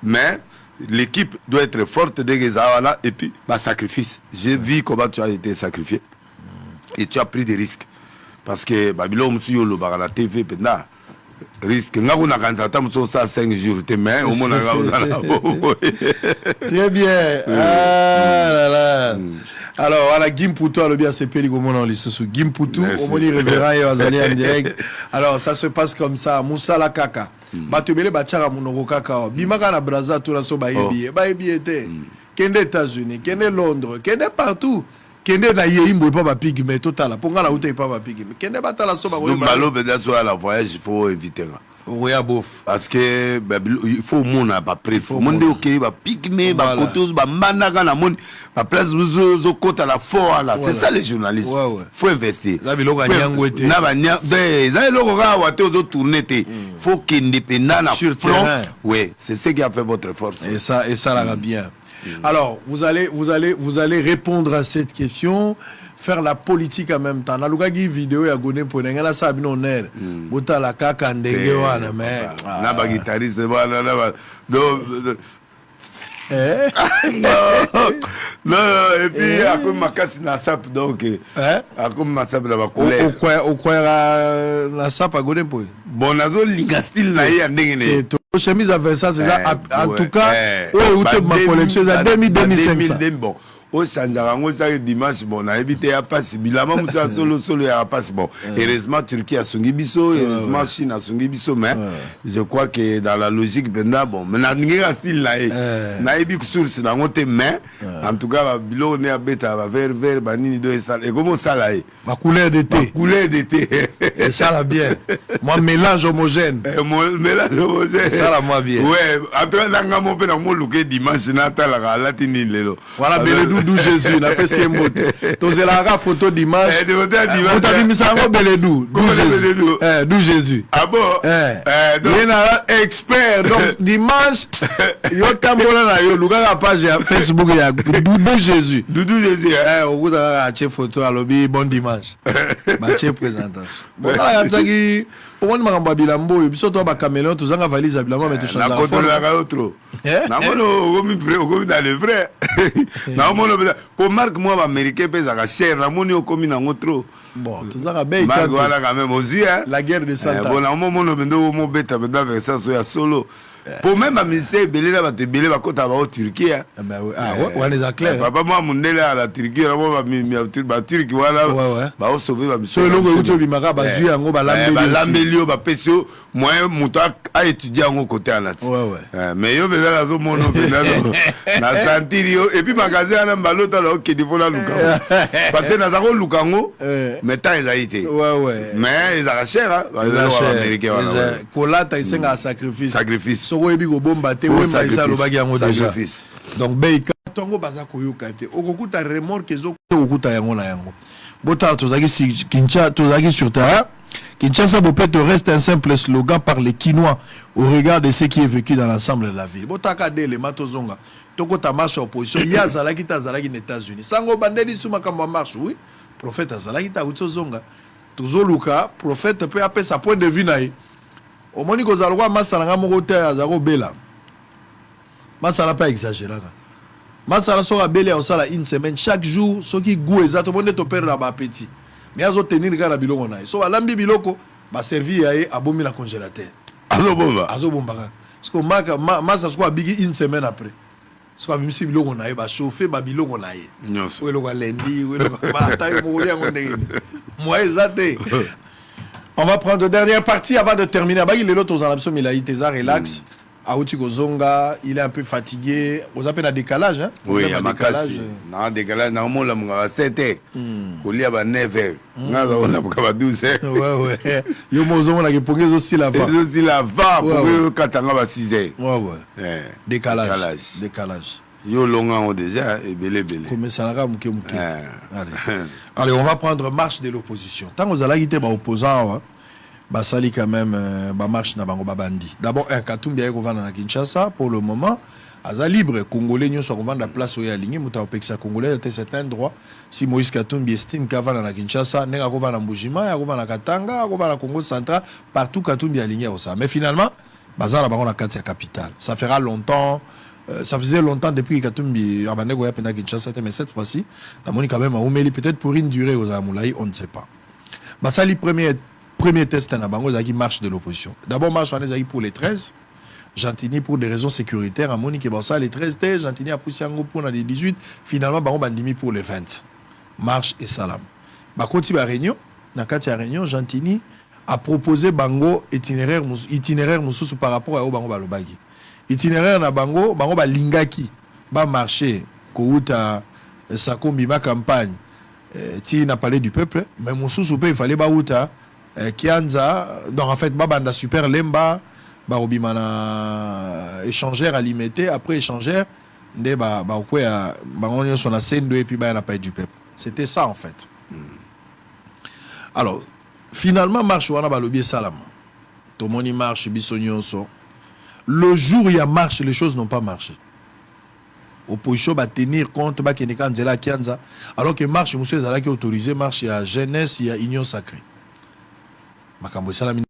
Mais l'équipe doit être forte dès que ça là et puis bah sacrifice. J'ai vu comment tu as été sacrifié et tu as pris des risques. Parce que Babylone monsieur le bar la TV penda risque ngaku na kanza tamu so ça 5 jours te mais au moins très bien. Ah là là. Alors voilà Gimputu le bien c'est peli comme on lisusu Gimputu au moni révérend et azali en direct. Alors ça se passe comme ça Moussa la kaka batubele bachara munoko kaka bimaka na Brazza tout la so baebi était kende États-Unis kende Londres kende partout. Kende na yimbo pas ba pigme total ponga la uta pas ba pigme kende batala so ba donc malo beda so à la voyage il faut éviter oui à bof parce que il faut mon pas prêt faut monde OK ba pigme ba kotos ba manaka na monde ba place zo kota la fort là c'est ça les journalistes faut investir la biloko nyangwete na ba nya za eloko ka wa te zo tourner te faut qu'indépendant na front oui c'est ce qui a fait votre force et ça la va bien. Alors, vous allez répondre à cette question, faire la politique en même temps. Nalugagi vidéo ya gone pour ngala sabino oner. Bota la kaka ndenge wana mais na ba guitariste voilà non et puis à comme makasi na sap donc à comme ma sap la ba colère au quoi la sap à gone pour bon nazo linga style na ya ndenge ne chemise à Versace c'est ça en tout cas où tu ma collection à 2500 bon au changerango ça dimanche bon na éviter ya passe bilama musa solo ya passe bon heureusement Turquie a songi biso heureusement Chine a songi biso mais je crois que dans la logique benda bon mais na ngira style là na ebi source na ngote mais en tout cas bilo ne abeta ba vert banini do ça et comment ça là ma couleur d'été et ça la bien moi mélange homogène ça la moi bien ouais après nanga mo pe na mo luke dimanche na tala la latini lelo voilà Beledou Jésus na pesi mbote tozela ka photo dimanche utabimisanga Beledou Jésus ah bon donc expert donc dimanche yo tambola na yo luka page ya Facebook ya Doudou Jésus okuta ka photo alobi bon dimanche ba che présentation bon ça yataki on m'a rembobé bilambo biso to ba caméléon to zanga valise bilambo mais to changer la photo la ka autre na mono okomi dans le vrai na mono pour marque moi américain pesa ka cher na moni okomi na ngotro bon to zanga bay marque voilà quand même aux yeux la guerre de Santa bon na mono bendo mo beta benda avec ça so ya solo pour même amuser belé là ba te belé ba kota ba au Turquie ben oui on est clair papa moi mundele à la Turquie là moi ba Turquie voilà ba au sauver ba so longo uto bimaka ba zui yango ba lambelio ba pesio moi muto a étudier en côté à nati mais yo beza la zo mono beza na santirio et puis magasin na balota là OK il faut la luka parce que na zako lukango mais tant ils a été mais ils a cher hein américain voilà kolata isenga sacrifice soko yebi ko bomba te wemba isa lo bagi yango déjà donc beika bato yango baza koyoka te okokuta remorque ezo okokuta yango na yango botala tozalaki tozalaki sur terrain. Kinshasa Bopet reste un simple slogan par les Quinois au regard de ce qui est vécu dans l'ensemble de la ville. Botaka dele matozonga toko ta marche opposition ya zalaki ta zalaki aux États-Unis. Sango bandeli suma kamba marche oui. Prophète azalaki ta utozonga. Tozoluka prophète peut appeler sa point de vue naï. Au moni ko zalwa masalanga moko te azako bela. Masala pas exagéré. Masala sera bela au sala une semaine chaque jour ce qui goût exact monde to perdre ba appétit. Mais azo tenir kana biloko na so alambi biloko ba servir yaé abomi na congélateur azo bomba parce que masa so bigi une semaine après so ba misi biloko na ba chauffer ba biloko na ye nyonso welo ka lendi welo ba tayo mo lia ngondeni moi ezate. On va prendre dernière partie avant de terminer. Ba il est l'autre aux ambitions Milaï Teza relax. Aouti Kozonga, il est un peu fatigué. Vous appelez un décalage, hein? Oui, il y a un décalage. Non, décalage, normalement, à 7h. Il y a 9h. On a 12h. Ouais. Yo mozo on a pour aussi la va. Aussi la va pour katanga ba 6h. Ouais. Décalage. Yo longa déjà et belé. Comme ça là muke. Allez, on va prendre marche de l'opposition. Tant que vous allez quitter ba opposant basali quand même ba marche na bango babandi. D'abord un Katumbi ayo vanda na Kinshasa pour le moment aza libre congolais nyo so vanda place oya lingi muta opekisa congolais à certains droits si Moïse Katumbi estime qu'avant na Kinshasa nenga ko vanda Mbujima ya ko vanda Katanga ko vanda Congo central partout Katumbi aligné au ça mais finalement bazala bango na kati ya capitale ça fera longtemps ça faisait longtemps depuis que Katumbi abanego ya pena Kinshasa mais cette fois-ci la moni quand même a omeli peut-être pour une durée aux Amoulaï on ne sait pas basali premier test na bango qui marche de l'opposition. D'abord marche en ezaki pour les 13. Gentini pour des raisons sécuritaires à Monique ça les 13 t Gentini a poussé yango pour les 18 finalement bango bandimi pour les 20. Marche et salam. Ba koti ba réunion na kati ya réunion Gentini a proposé bango itinéraire mususu par rapport à bango balobaki. Itinéraire na bango ba lingaki ba marcher kouta sakombi ma campagne ti na parlé du peuple mais mususu pe il fallait ba uta Kianza, donc en fait, Babanda Super Lemba, Barobimana échangère alimentaire, après échangère, on son scène et puis n'a pas du peuple. C'était ça en fait. Alors, finalement, marche wana balobi salam. Tout le monde marche, bisonyonso. Le jour où il y a marche, les choses n'ont pas marché. Opposition va tenir compte ba Kenekanzela Kianza, alors que marche, monsieur Zalaki autorisé, marche à jeunesse, il y a union sacrée.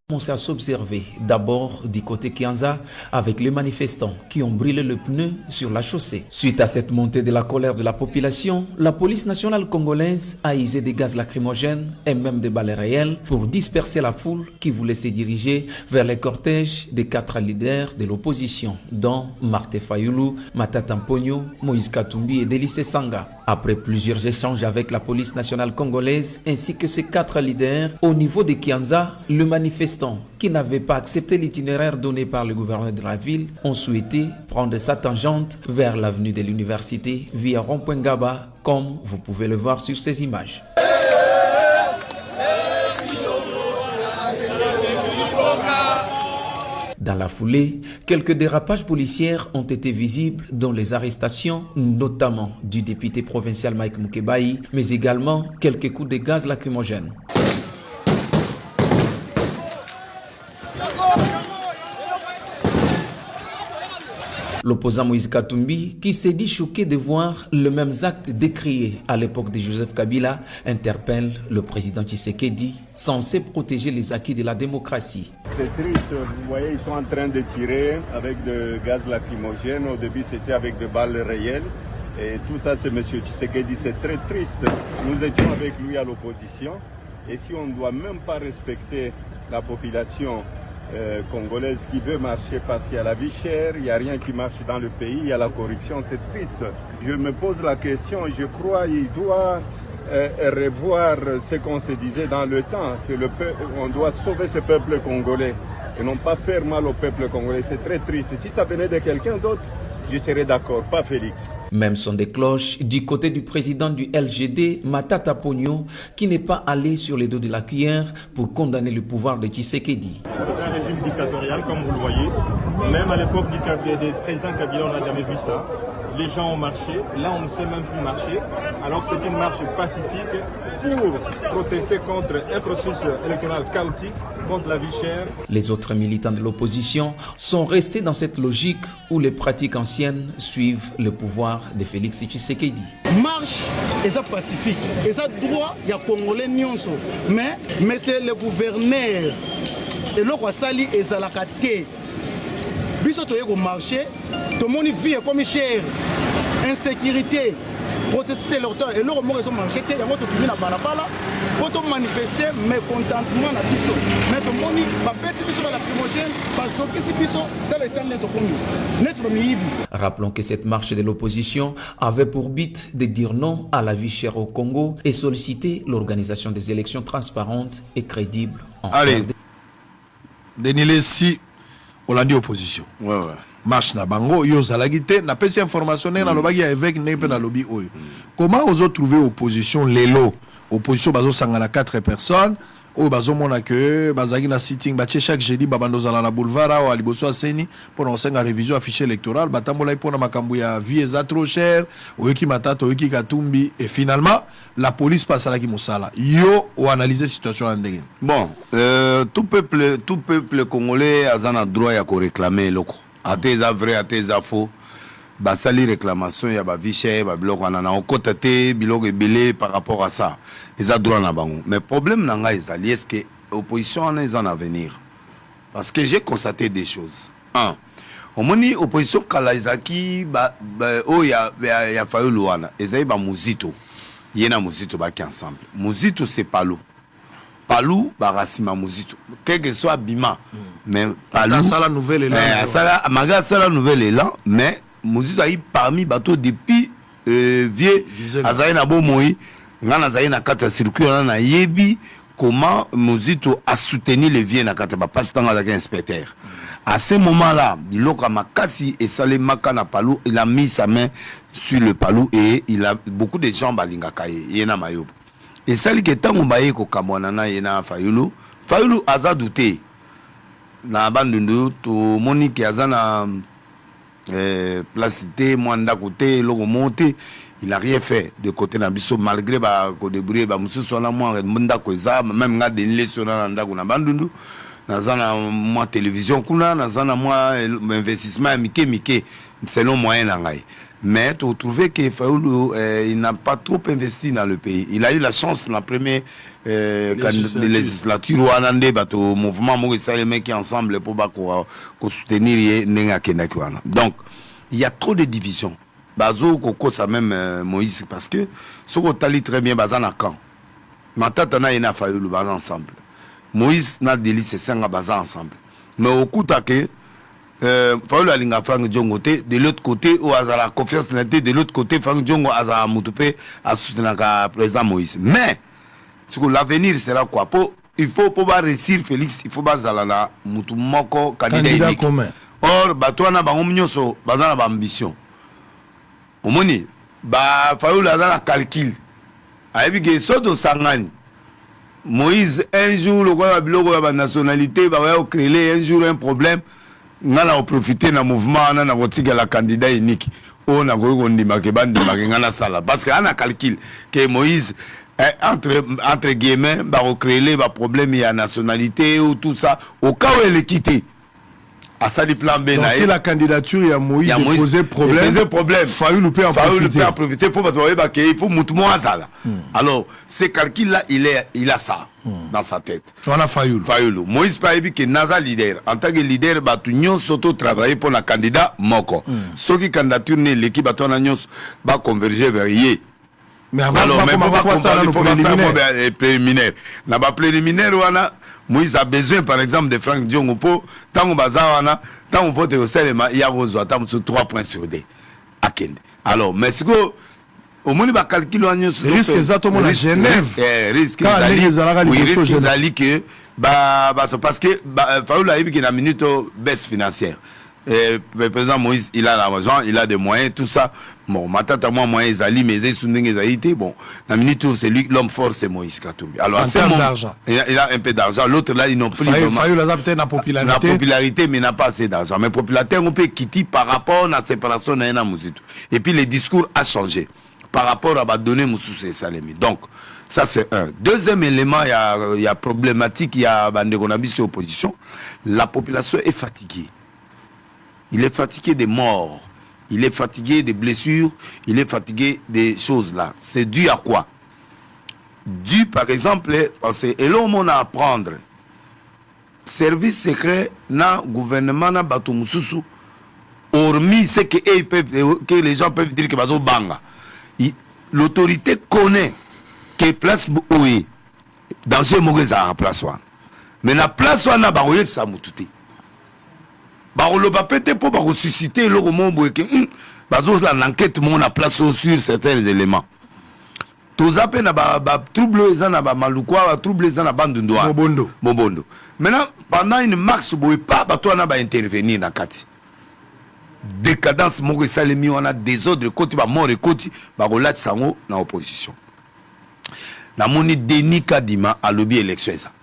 commencé à s'observer d'abord du côté Kianza avec les manifestants qui ont brûlé le pneu sur la chaussée. Suite à cette montée de la colère de la population, la police nationale congolaise a usé des gaz lacrymogènes et même des balles réelles pour disperser la foule qui voulait se diriger vers les cortèges des 4 leaders de l'opposition, dont Martin Fayulu, Matata Mponyo, Moïse Katumbi et Délice Sanga. Après plusieurs échanges avec la police nationale congolaise ainsi que ses 4 leaders, au niveau de Kianza, le manifestant qui n'avaient pas accepté l'itinéraire donné par le gouverneur de la ville ont souhaité prendre sa tangente vers l'avenue de l'université via Rond-Point Ngaba, comme vous pouvez le voir sur ces images. Dans la foulée, quelques dérapages policiers ont été visibles dans les arrestations, notamment du député provincial Mike Mukebai, mais également quelques coups de gaz lacrymogènes. L'opposant Moïse Katumbi, qui s'est dit choqué de voir le même acte décrié à l'époque de Joseph Kabila, interpelle le président Tshisekedi, censé protéger les acquis de la démocratie. C'est triste, vous voyez, ils sont en train de tirer avec de gaz lacrymogène. Au début, c'était avec des balles réelles. Et tout ça, c'est M. Tshisekedi, c'est très triste. Nous étions avec lui à l'opposition. Et si on ne doit même pas respecter la population congolaise qui veut marcher parce qu'il y a la vie chère, il n'y a rien qui marche dans le pays, il y a la corruption, c'est triste. Je me pose la question, je crois qu'il doit revoir ce qu'on se disait dans le temps, que on doit sauver ce peuple congolais et non pas faire mal au peuple congolais. C'est très triste. Si ça venait de quelqu'un d'autre, je serais d'accord, pas Félix. Même son des cloches du côté du président du LGD, Matata Mponyo, qui n'est pas allé sur les dos de la cuillère pour condamner le pouvoir de Tshisekedi. C'est un régime dictatorial, comme vous le voyez. Même à l'époque du président Kabila, on n'a jamais vu ça. les gens ont marché. Là, on ne sait même plus marcher. Alors que c'est une marche pacifique pour protester contre un processus électoral chaotique, contre la vie chère. Les autres militants de l'opposition sont restés dans cette logique où les pratiques anciennes suivent le pouvoir de Félix Tshisekedi. Marche est pacifique, et ça droit, il y a Congolais nyonso. Mais c'est le gouverneur et le sali et zalakate. Biso toye ko marché, tout le monde vit comme cher, insécurité, protester leur temps et leur mot ils ont marché, il y a d'autres qui viennent à Balabala, pour manifester mécontentement la biso. Mais tout le monde va bêter biso dans la primogène, parce que si biso dans le temps n'est pas mis. Rappelons que cette marche de l'opposition avait pour but de dire non à la vie chère au Congo et solliciter l'organisation des élections transparentes et crédibles. Allez, Denis si Hollandi opposition. Ouais. Marche na bango, yo zalagite, na pesi information na lobaki avec nepe na lobby oyo. Comment vous avez trouvé opposition lelo? Opposition bazo sangana 4 personnes. Oyo bazo mona que bazaki na sitting bache chaque jeudi babando zala na boulevard ou aliboso seni pour on senga révision affiché électoral batambola pour na makambu ya vie eza trop cher oyoki matata oyoki katumbi et finalement la police passe à la kimosala yo ou analyser situation en ndenge. Bon, tout peuple congolais a un droit à réclamer loko. A tes vrai, à tes faux. Basali réclamation ya ba vie chère ba biloko na on côté biloko belé par rapport à ça. Ils ont droit na bango. Mais problème nanga ezali est-ce que opposition en est en avenir. Parce que j'ai constaté des choses. Un, au moni opposition kala izaki ya fayu luana. Ezali ba muzito. Yena muzito ba ki ensemble. Muzito c'est Palou. Palou barasima muzito. Quel que soit Bima. Mais Palou ça la nouvelle élan. Maga ça la nouvelle élan mais Muzito a eu parmi bateau depuis vieux Azaï na Bomoi, ngana Azaï na kata circuit na yebi comment Muzito a soutenu les vieux na kata parce que dans inspecteur. À ce moment-là, Biloka Makasi et Salé Makana Palou, il a mis sa main sur le Palou et il a beaucoup de gens balingakaye yena mayob. Et ça qui est tant mbaye ko kamwana yena Fayulu aza douté. Na bandundu to Monique azana placité, Mwanda côté, logo monté, il n'a rien fait de côté Nabiso malgré ko débrouiller monsieur sona moi Mwanda koza même nga denile sona nda kuna bandundu nazana moi télévision kuna nazana moi investissement mike selon moyen nangai. Mais tu trouves que Fayoulou il n'a pas trop investi dans le pays. Il a eu la chance la première législature où Anandé bato mouvement Maurice les mecs qui ensemble pour soutenir Nenga Kenakuana. Donc il y a trop de divisions. Bazo Koko ça même Moïse parce que ce qu'on t'a dit très bien bazana camp. Matatana ina Fayoulou baz ensemble. Moïse n'a délice c'est 5 bazan ensemble. Mais au coup que Fayoulou alinga Fang Djongo de l'autre côté ou à la confiance de l'autre côté Fang Djongo à Moutoupe à soutenir le président Moïse. Mais l'avenir sera quoi? Il faut pas réussir Félix, il faut pas zalana Moutoumoko candidat commun. Or batouana ba omnyoso bazana ba ambition. Omoni ba Fayoulou azala calcul. Ayebi soto sangani. Moïse un jour le roi biloko ya nationalité va créer un jour un problème. Ngana profiter na mouvement na votika la candidat unique. On a voulu ndima ke bandi ngana sala parce que ana calcul que Moïse entre guillemets va recréer ba problème ya nationalité ou tout ça au cas où elle est quittée. À ça du plan B. Donc si la candidature il y a Moïse posé problème. Fayoulou peut en profiter pour il faut moutement azala. Alors ces calculs là il a ça dans sa tête. On a Fayoulou. Moïse Payebi que naza leader en tant que leader batunion surtout travailler pour la candidat moko. Ceux qui candidature l'équipe batona va converger vers hier. Mais avant même pas ça il faut faire préliminaire. Na ba préliminaire wana Moïse a besoin par exemple de Franck Diongo pour tant on bazawana tant on vote au Selema il y a besoin sur 3 points sur D. Akende. Alors mais ce que au moins ba calcul on risque exactement la Genève. Risque ezali que parce que Fayoulou a eu qui na minute baisse financière. Le président Moïse, il a l'argent, il a des moyens, tout ça. Bon, matata moi ezali mais ezali bon, la minute où c'est lui l'homme fort c'est Moïse Katumbi. Alors en termes d'argent. Il a un peu d'argent, l'autre là ils n'ont plus vraiment la popularité. La popularité mais n'a pas assez d'argent. Mais popularité on peut quitter par rapport à la séparation na musique. Et puis le discours a changé par rapport à donner Moussoussé Salemi. Donc ça c'est un. Deuxième élément, il y a problématique, il y a Bandegonabi opposition. La population est fatiguée. Il est fatigué des morts. Il est fatigué des blessures, il est fatigué des choses là. C'est dû à quoi? Dû par exemple, parce que et là on a à apprendre. Service secret, na gouvernement, na bato mususu, hormis ce que, que les gens peuvent dire que bazo banga. L'autorité connaît que place oué, danger moueza à place one. Mais la place one na baroye ça moututé. Baroloba pété pour ressusciter le roman que l'enquête mon a place sur certains éléments. Tous appels na trouble les na malukoa, trouble les na bandundoa. Mobondo. Maintenant pendant une marche boy pas toi na ba intervenir na kati. Décadence mo salemi on a désordre côté ba mort côté ba relate sango na opposition. Na moni Denis Kadima a lobby élection ça.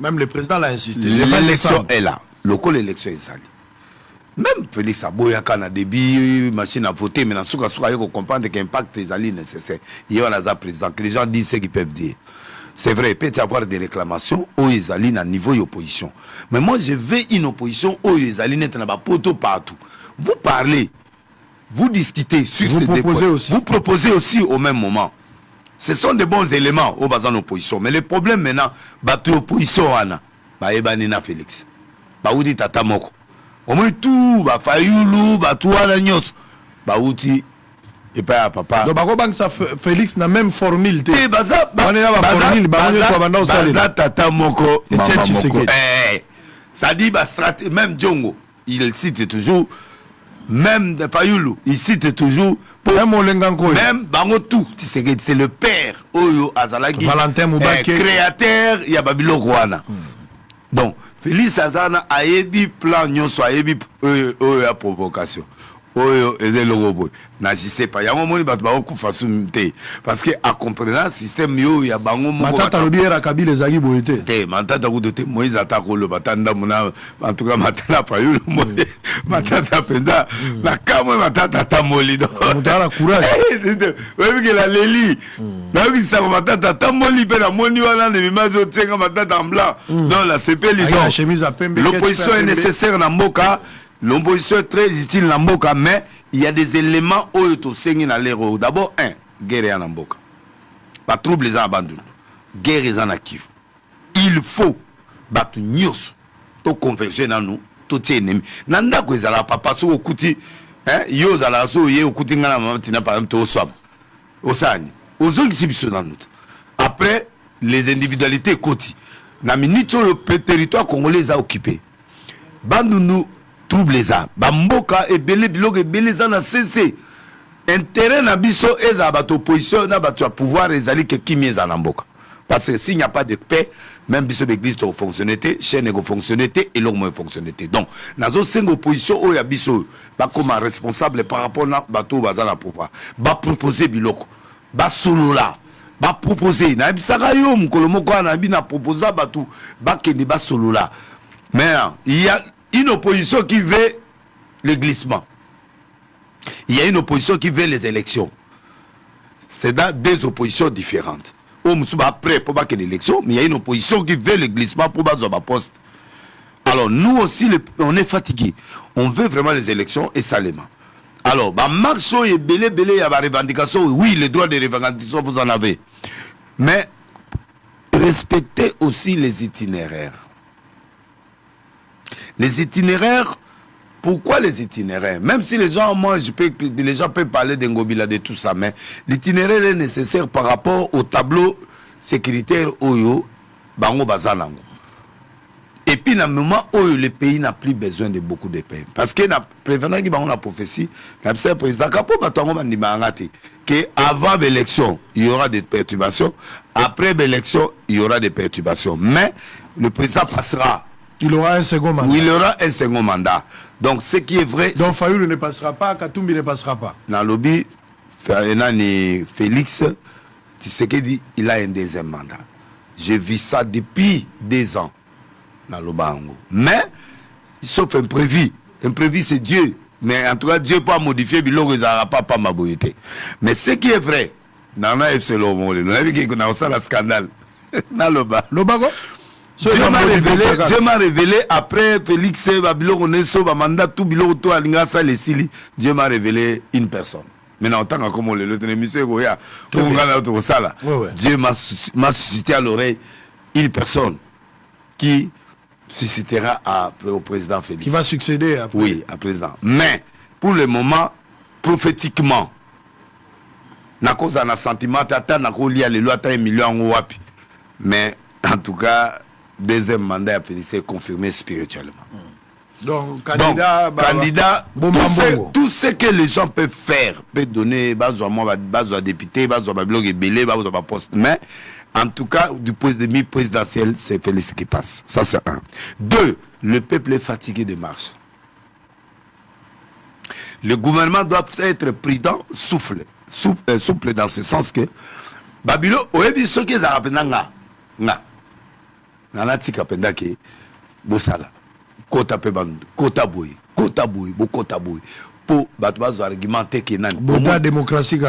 Même le président l'a insisté. L'élection est là. Local élection est allée. Même Félix Aboyaka na débit machine à voter mais dans ce cas il faut comprendre que l'impact est allé nécessaire. Il y a un président que les gens disent ce qu'ils peuvent dire. C'est vrai, il peut y avoir des réclamations où ils allaient à niveau d'opposition. Mais moi je veux une opposition où ils allaient n'être pas poteau partout. Vous parlez, vous discutez sur ces proposez aussi. Vous proposez aussi au même moment. Ce sont des bons éléments au bazar d'opposition. Mais le problème maintenant, battre l'opposition ana, ba ebanina Félix. Baouti tata moko au tout ba fayulu ba tuala nyos baouti et pas papa donc bako bank ça Félix na même formule te baza tata moko ça dit ba stratégie même Djongo il cite toujours même de fayulu il cite toujours même bango tout c'est le père oyo azalagi Valentin Moubake créateur ya babilo rwana donc Félix Azana a ébi plan nyonso a ébi a provocation. Oyo eze logo na je sais pas ya momoni bato ba ku fasu te parce que à comprendre système yo ya bango moko matata lobiera kabile zagi boyete te matata ku dote Moïse atako lo batanda mona en tout cas matata pa yo matata penza na kamwe matata tamoli do mutara courage wewe que la leli na wi sa matata tamoli pe na moni wana ne mimazo tsenga matata en blanc dans la CPL l'opposition est nécessaire na mboka. L'opposition est très utile dans Mboka, mais il y a des éléments où il y a l'héros. D'abord, guerre en Mboka. Pas trouble les abandonnés. Guerre en actif. Il faut battre nous, tout converger dans nous, tout ennemi. Nanda ko ezala papa so okuti, yo zala so ye okuti ngana matina par exemple to somme. Osani. Ozongi sibiso dans nous. Après les individualités koti. Na minute le territoire congolais a occupé. Bandunu trouble les arbres. Bamboka et belé bilog et belé zana cessé. Intérêt na biso eza bato opposition na bato pouvoir ezali que qui mieux en mboka. Parce que s'il n'y a pas de paix, même biso l'église doit fonctionner, chaîne doit fonctionner et l'homme doit fonctionner. Donc, nazo sengo opposition o ya biso ba comme responsable par rapport na bato bazala pouvoir. Ba proposer biloko. Ba solola. Ba proposer na bisaka yo mukolo moko na bina proposer bato ba kende ba solola. Mais il y a une opposition qui veut le glissement. Il y a une opposition qui veut les élections. C'est dans deux oppositions différentes. On est prêt pour qu'il y ait l'élection, mais il y a une opposition qui veut le glissement pour avoir un poste. Alors nous aussi, on est fatigués. On veut vraiment les élections et salement. Alors, marche et belé, il y a des revendications. Oui, les droits de revendication, vous en avez. Mais respectez aussi les itinéraires. Les itinéraires, pourquoi les itinéraires? Même si les gens, les gens peuvent parler d'Ngobila, de tout ça, mais l'itinéraire est nécessaire par rapport au tableau sécuritaire Oyo, Bango Bazanango. Et puis, dans le moment où le pays n'a plus besoin de beaucoup de paix. Parce que, prévenant qu'il y a une prophétie, le président qu'avant l'élection, il y aura des perturbations. Après l'élection, il y aura des perturbations. Mais le président passera. Il aura un second mandat. Il aura un second mandat. Donc ce qui est vrai... Donc Fayoulou ne passera pas, Katumbi ne passera pas. Dans le lobby, Félix Tshisekedi, il a un deuxième mandat. J'ai vu ça depuis 2 ans dans le Bango. Mais, sauf imprévu. Imprévu, c'est Dieu. Mais en tout cas, Dieu peut modifier, il n'aura pas ma beauté. Mais ce qui est vrai, dans le scandale, dans le bas. Dieu m'a révélé après Félix mandat tout Dieu m'a révélé une personne. Maintenant, tant que comme le monsieur Dieu m'a suscité à l'oreille une personne qui suscitera au président Félix. Qui va succéder après. Oui, à président. Mais pour le moment, prophétiquement, na cause d'un sentiment, un million. Mais en tout cas, deuxième mandat à Félix est confirmé spirituellement. Donc, candidat, tout ce que les gens peuvent faire, peut donner, député, poste. Mais en tout cas, du point de vue présidentiel, c'est Félix qui passe. Ça, c'est un. 2, le peuple est fatigué de marche. Le gouvernement doit être prudent, souple dans ce sens que Babylone, oyebi ce qui est à Nanatika pendake Bosala. Kota pebandu, kota boy, pour battre argumenter que nan. Bota démocratie.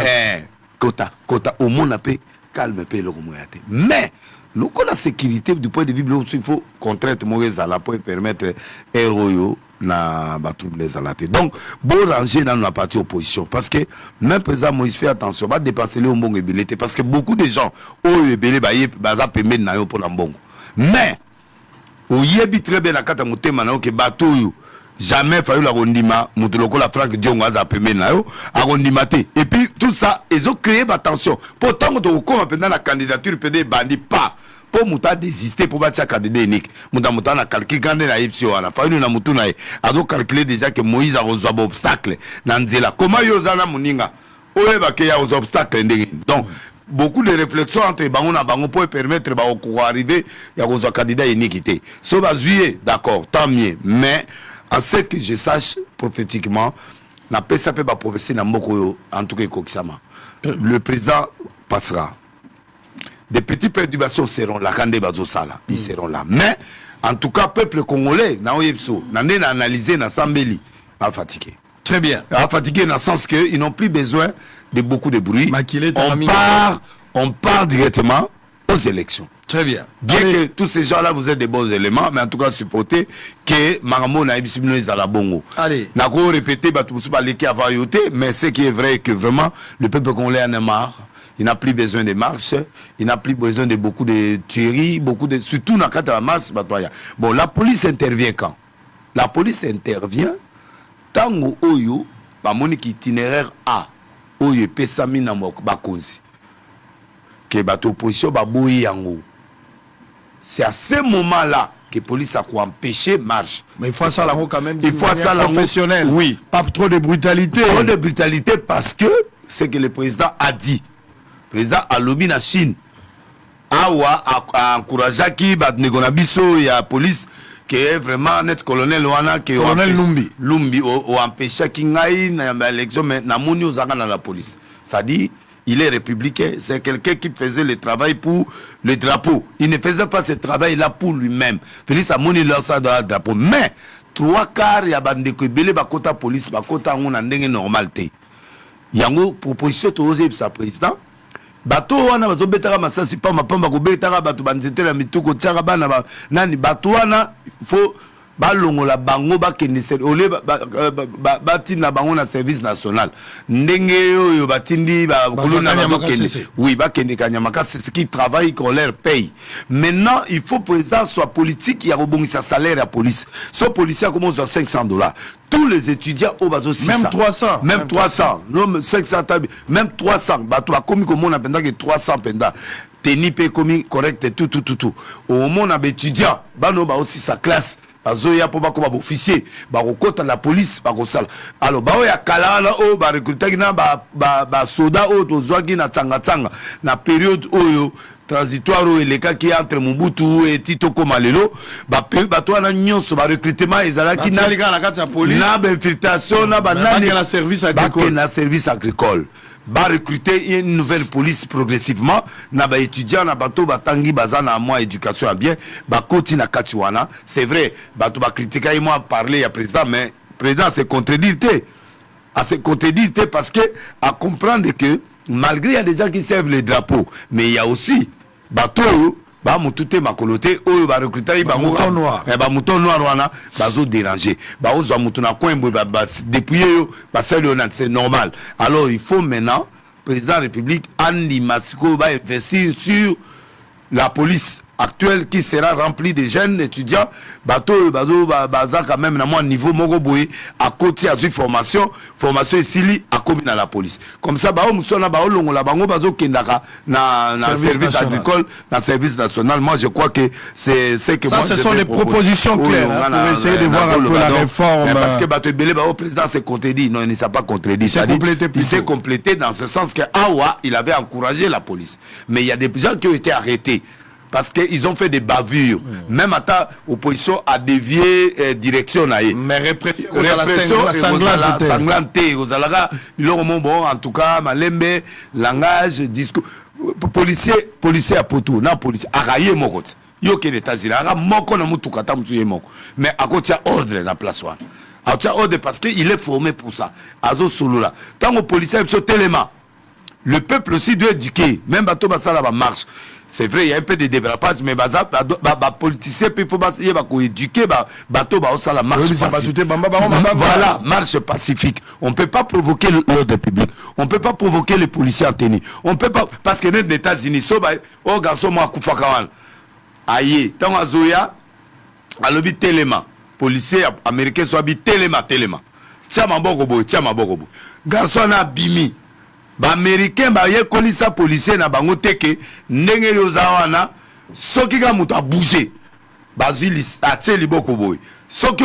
Kota, au monde appelle calme paix le moyate. Mais la sécurité du point de vue il faut contraindre mauvais à la pour permettre héros na batrouble les alatés. Donc bon ranger dans la partie opposition parce que même président Moïse fait attention, va dépenser le mbongo ébélité parce que beaucoup de gens ont ébélé baza pembe na yo pour la mbongo. Mais oyebi très bien la kata motema na yo que bateau jamais fallu la rondima mutuloko la Franck Diongo aza pembe na yo a rondima te. Et puis tout ça ils ont créé attention. Pourtant on comme pendant la candidature PD bandi pas pour muta désister pour battre candidat unique. Muta na calculer gande na ipsio ana fallu na mutu na a donc calculer déjà que Moïse a reçu obstacle na nzela. Comment yo zana muninga oyeba ke ya aux obstacles ndenge. Donc beaucoup de réflexions entre bango na bango pour permettre ba ko arriver ya ko candidat unique. So ba juillet d'accord, tant mieux, mais à ce que je sache prophétiquement na pesa pe ba prophétie na mboko en tout cas kokisama. Le président passera. Des petites perturbations seront là quand ils seront là. Mais en tout cas peuple congolais na oyepso na ndena analyser na sambeli a fatigué. Très bien. A fatigué dans le sens que ils n'ont plus besoin de beaucoup de bruit. On part directement aux élections. Très bien. Bien que tous ces gens-là, vous êtes des bons éléments, mais en tout cas, supporter que Maramo n'a pas la bongo. Allez. N'a pas répété, mais ce qui est vrai que vraiment, le peuple congolais en a marre. Il n'a plus besoin de marches, il n'a plus besoin de beaucoup de tueries, surtout dans la masse. Bon, la police intervient quand? La police intervient tango oyo, ba monique itinéraire A, oyo pesami na bakonzi. Que bato opposition ba boyi yango. C'est à ce moment-là que la police a empêché marche. Mais il faut ça là quand même. Il faut ça là professionnel. Oui. Pas trop de brutalité. Trop de brutalité parce que c'est que le président a dit. Le président a lobby na Chine. Awa a encouragé qui bat negonabiso et la police qui est vraiment net colonel wana qui colonel Lumbi o empêché kingai na élection mais na moni ozanga na la police. Ça dit il est républicain, c'est quelqu'un qui faisait le travail pour le drapeau. Il ne faisait pas ce travail-là pour lui-même. Félix Amoni lance ça dans le drapeau. Mais 3/4 ya bandeko belé bakota police bakota ngona ndenge normalité. Yango proposition tosé sa président. Bato wana bazobetaka masasi pa mapamba ko betaka bato banzetela mituko tiaka bana nani bato wana faut balongola bango bakendise ole batina bango na service national ndenge oyo batindi ba kolona bakende oui bakende kanyamaka c'est ce qui travaille qu'on leur paye. Maintenant il faut président soit politique il y a rebongisa salaire à police so policier commence à $500 tous les étudiants au bazo 600 même 300 non 500 même 300 bato bakomi comme on a pendant que 300 penda teni pe komi correct tout au monde a étudiant bano ba aussi sa classe bazoya po bakoma officier bakokota la police bakosala alors bao ya kala o ba recruter na ba soda o tozwaki na tsanga na période oyo transitoire ou les cas qui entre Mobutu et Tito Komalelo bato na nyonso ba recrutement ezalaki na infiltration na banani na service agricole ba recruter une nouvelle police progressivement na ba étudiant na bato batangi bazana moi éducation à bien ba koti na katiwana c'est vrai bato ba critiquer moi parler à président mais président c'est contredire parce que à comprendre que malgré il y a des gens qui servent les drapeaux mais il y a aussi bateau ba mutute makolote oyo ba recruter ba mouton noir wana bazo déranger ba ozo mutuna coin ba depuis yo ba c'est normal alors il faut maintenant président de la République Andy Masiko va investir sur la police actuelle qui sera remplie de jeunes étudiants bateau bazo baza quand même na moi niveau moko boy à côté à formation ici à commun à la police comme ça ba musona ba longo la bango bazo kendaka na service agricole na service national moi je crois que c'est que ça moi ce sont des propositions claires pour essayer de voir un peu la réforme parce que bateau belé ba au président s'est contredit non il ne s'est pas contredit il s'est complété dans ce sens que Awa il avait encouragé la police mais il y a des gens qui ont été arrêtés parce qu'ils ont fait des bavures. Même à ta opposition a dévié direction. Mais répression sanglante. Bon, en tout cas, malembe, langage, discours. Policier à poteau. Non, policier. Araye mokot. Yo ke l'État-Unis. Ara moko na mutuka ta msuye moko. Mais à côté, il y a ordre na place one. Il y a ordre parce qu'il est formé pour ça. Azo solo là. Tant que policier, il y a téléma. Le peuple aussi doit éduquer. Même bateau basala ba marche. C'est vrai, il y a un peu de dérapage, mais politicien, il faut éduquer bateau ça la marche pacifique. Voilà, marche pacifique. On ne peut pas provoquer l'ordre public. On ne peut pas provoquer les policiers en tenue. On ne peut pas, parce que les États-Unis, oh garçon, moi, Koufakawan. Aïe, tant à Zoya, à l'objet téléma. Policiers américains sont habités téléma. Tiens ma bokobo. Garçon a bimi. Ba américain ba ye kolisa policier na bango teke ndenge yozawana soki ka muto a bouger bazili ateli boko boy soki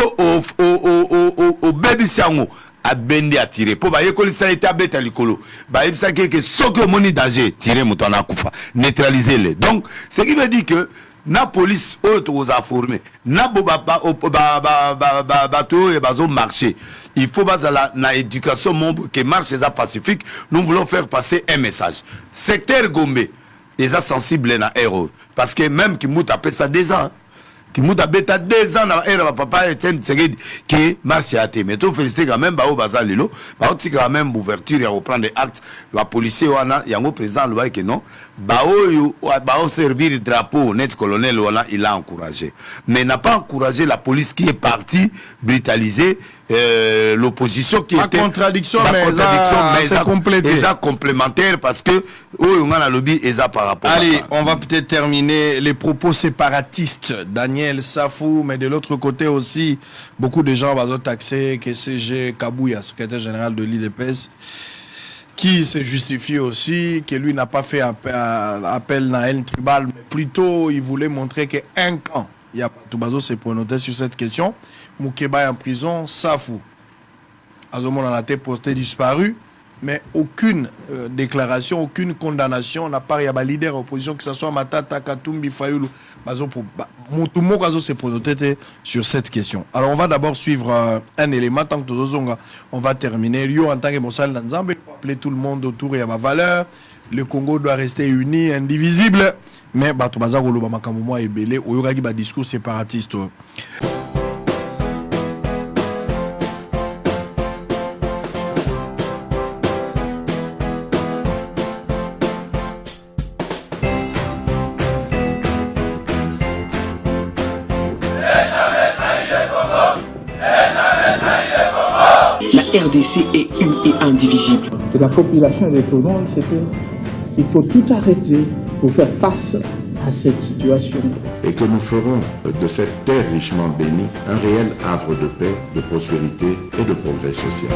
o baby sango a bende a tirer po ba ye kolisa eta beta likolo ba yebisa que soki o moni danger tirer muto na kufa neutraliser les donc ce qui veut dire que na police auto aux a formé na bo bateau et bazo marché il faut baser la éducation membre qui marche et pacifique nous voulons faire passer un message secteur Gombe les a sensibles na héros parce que même qui mouta appelle ça 2 ans qui mouta beta 2 ans na héros papa Etienne Tshisekedi qui marche à té mais tout féliciter quand même ba o bazalelo ba oti quand même ouverture et reprendre des actes la police wana yango président le que non ba o servir drapeau net colonel wana il a encouragé mais n'a pas encouragé la police qui est partie brutaliser l'opposition qui était contradiction mais c'est complété complémentaire parce que on a lobby eza par rapport allez à ça. On va peut-être terminer les propos séparatistes Daniel Safou mais de l'autre côté aussi beaucoup de gens vont taxer que CG Kabouya secrétaire général de l'IDPS qui se justifie aussi que lui n'a pas fait appel à haine tribale mais plutôt il voulait montrer qu'un camp il y a Toubazo s'est prononcé sur cette question. Moukeba est en prison, Safou. Azomon en a été porté disparu, mais aucune déclaration, aucune condamnation n'a pas. Il y a un leader opposition, que ce soit Matata, Katumbi, Fayoulou. Moutoumou Kazo s'est prononcé sur cette question. Alors on va d'abord suivre un élément, tant que on va terminer. Rio en tant que Moussal Nanzambe, il faut appeler tout le monde autour et à ma valeur. Le Congo doit rester uni, indivisible. Mais Batoubaza Roloba Makamoumoua et Belé, Oyogagi ba discours séparatiste. La RDC est une et indivisible. De la population et de tout le monde, c'est qu'il faut tout arrêter pour faire face à cette situation. Et que nous ferons de cette terre richement bénie un réel havre de paix, de prospérité et de progrès social.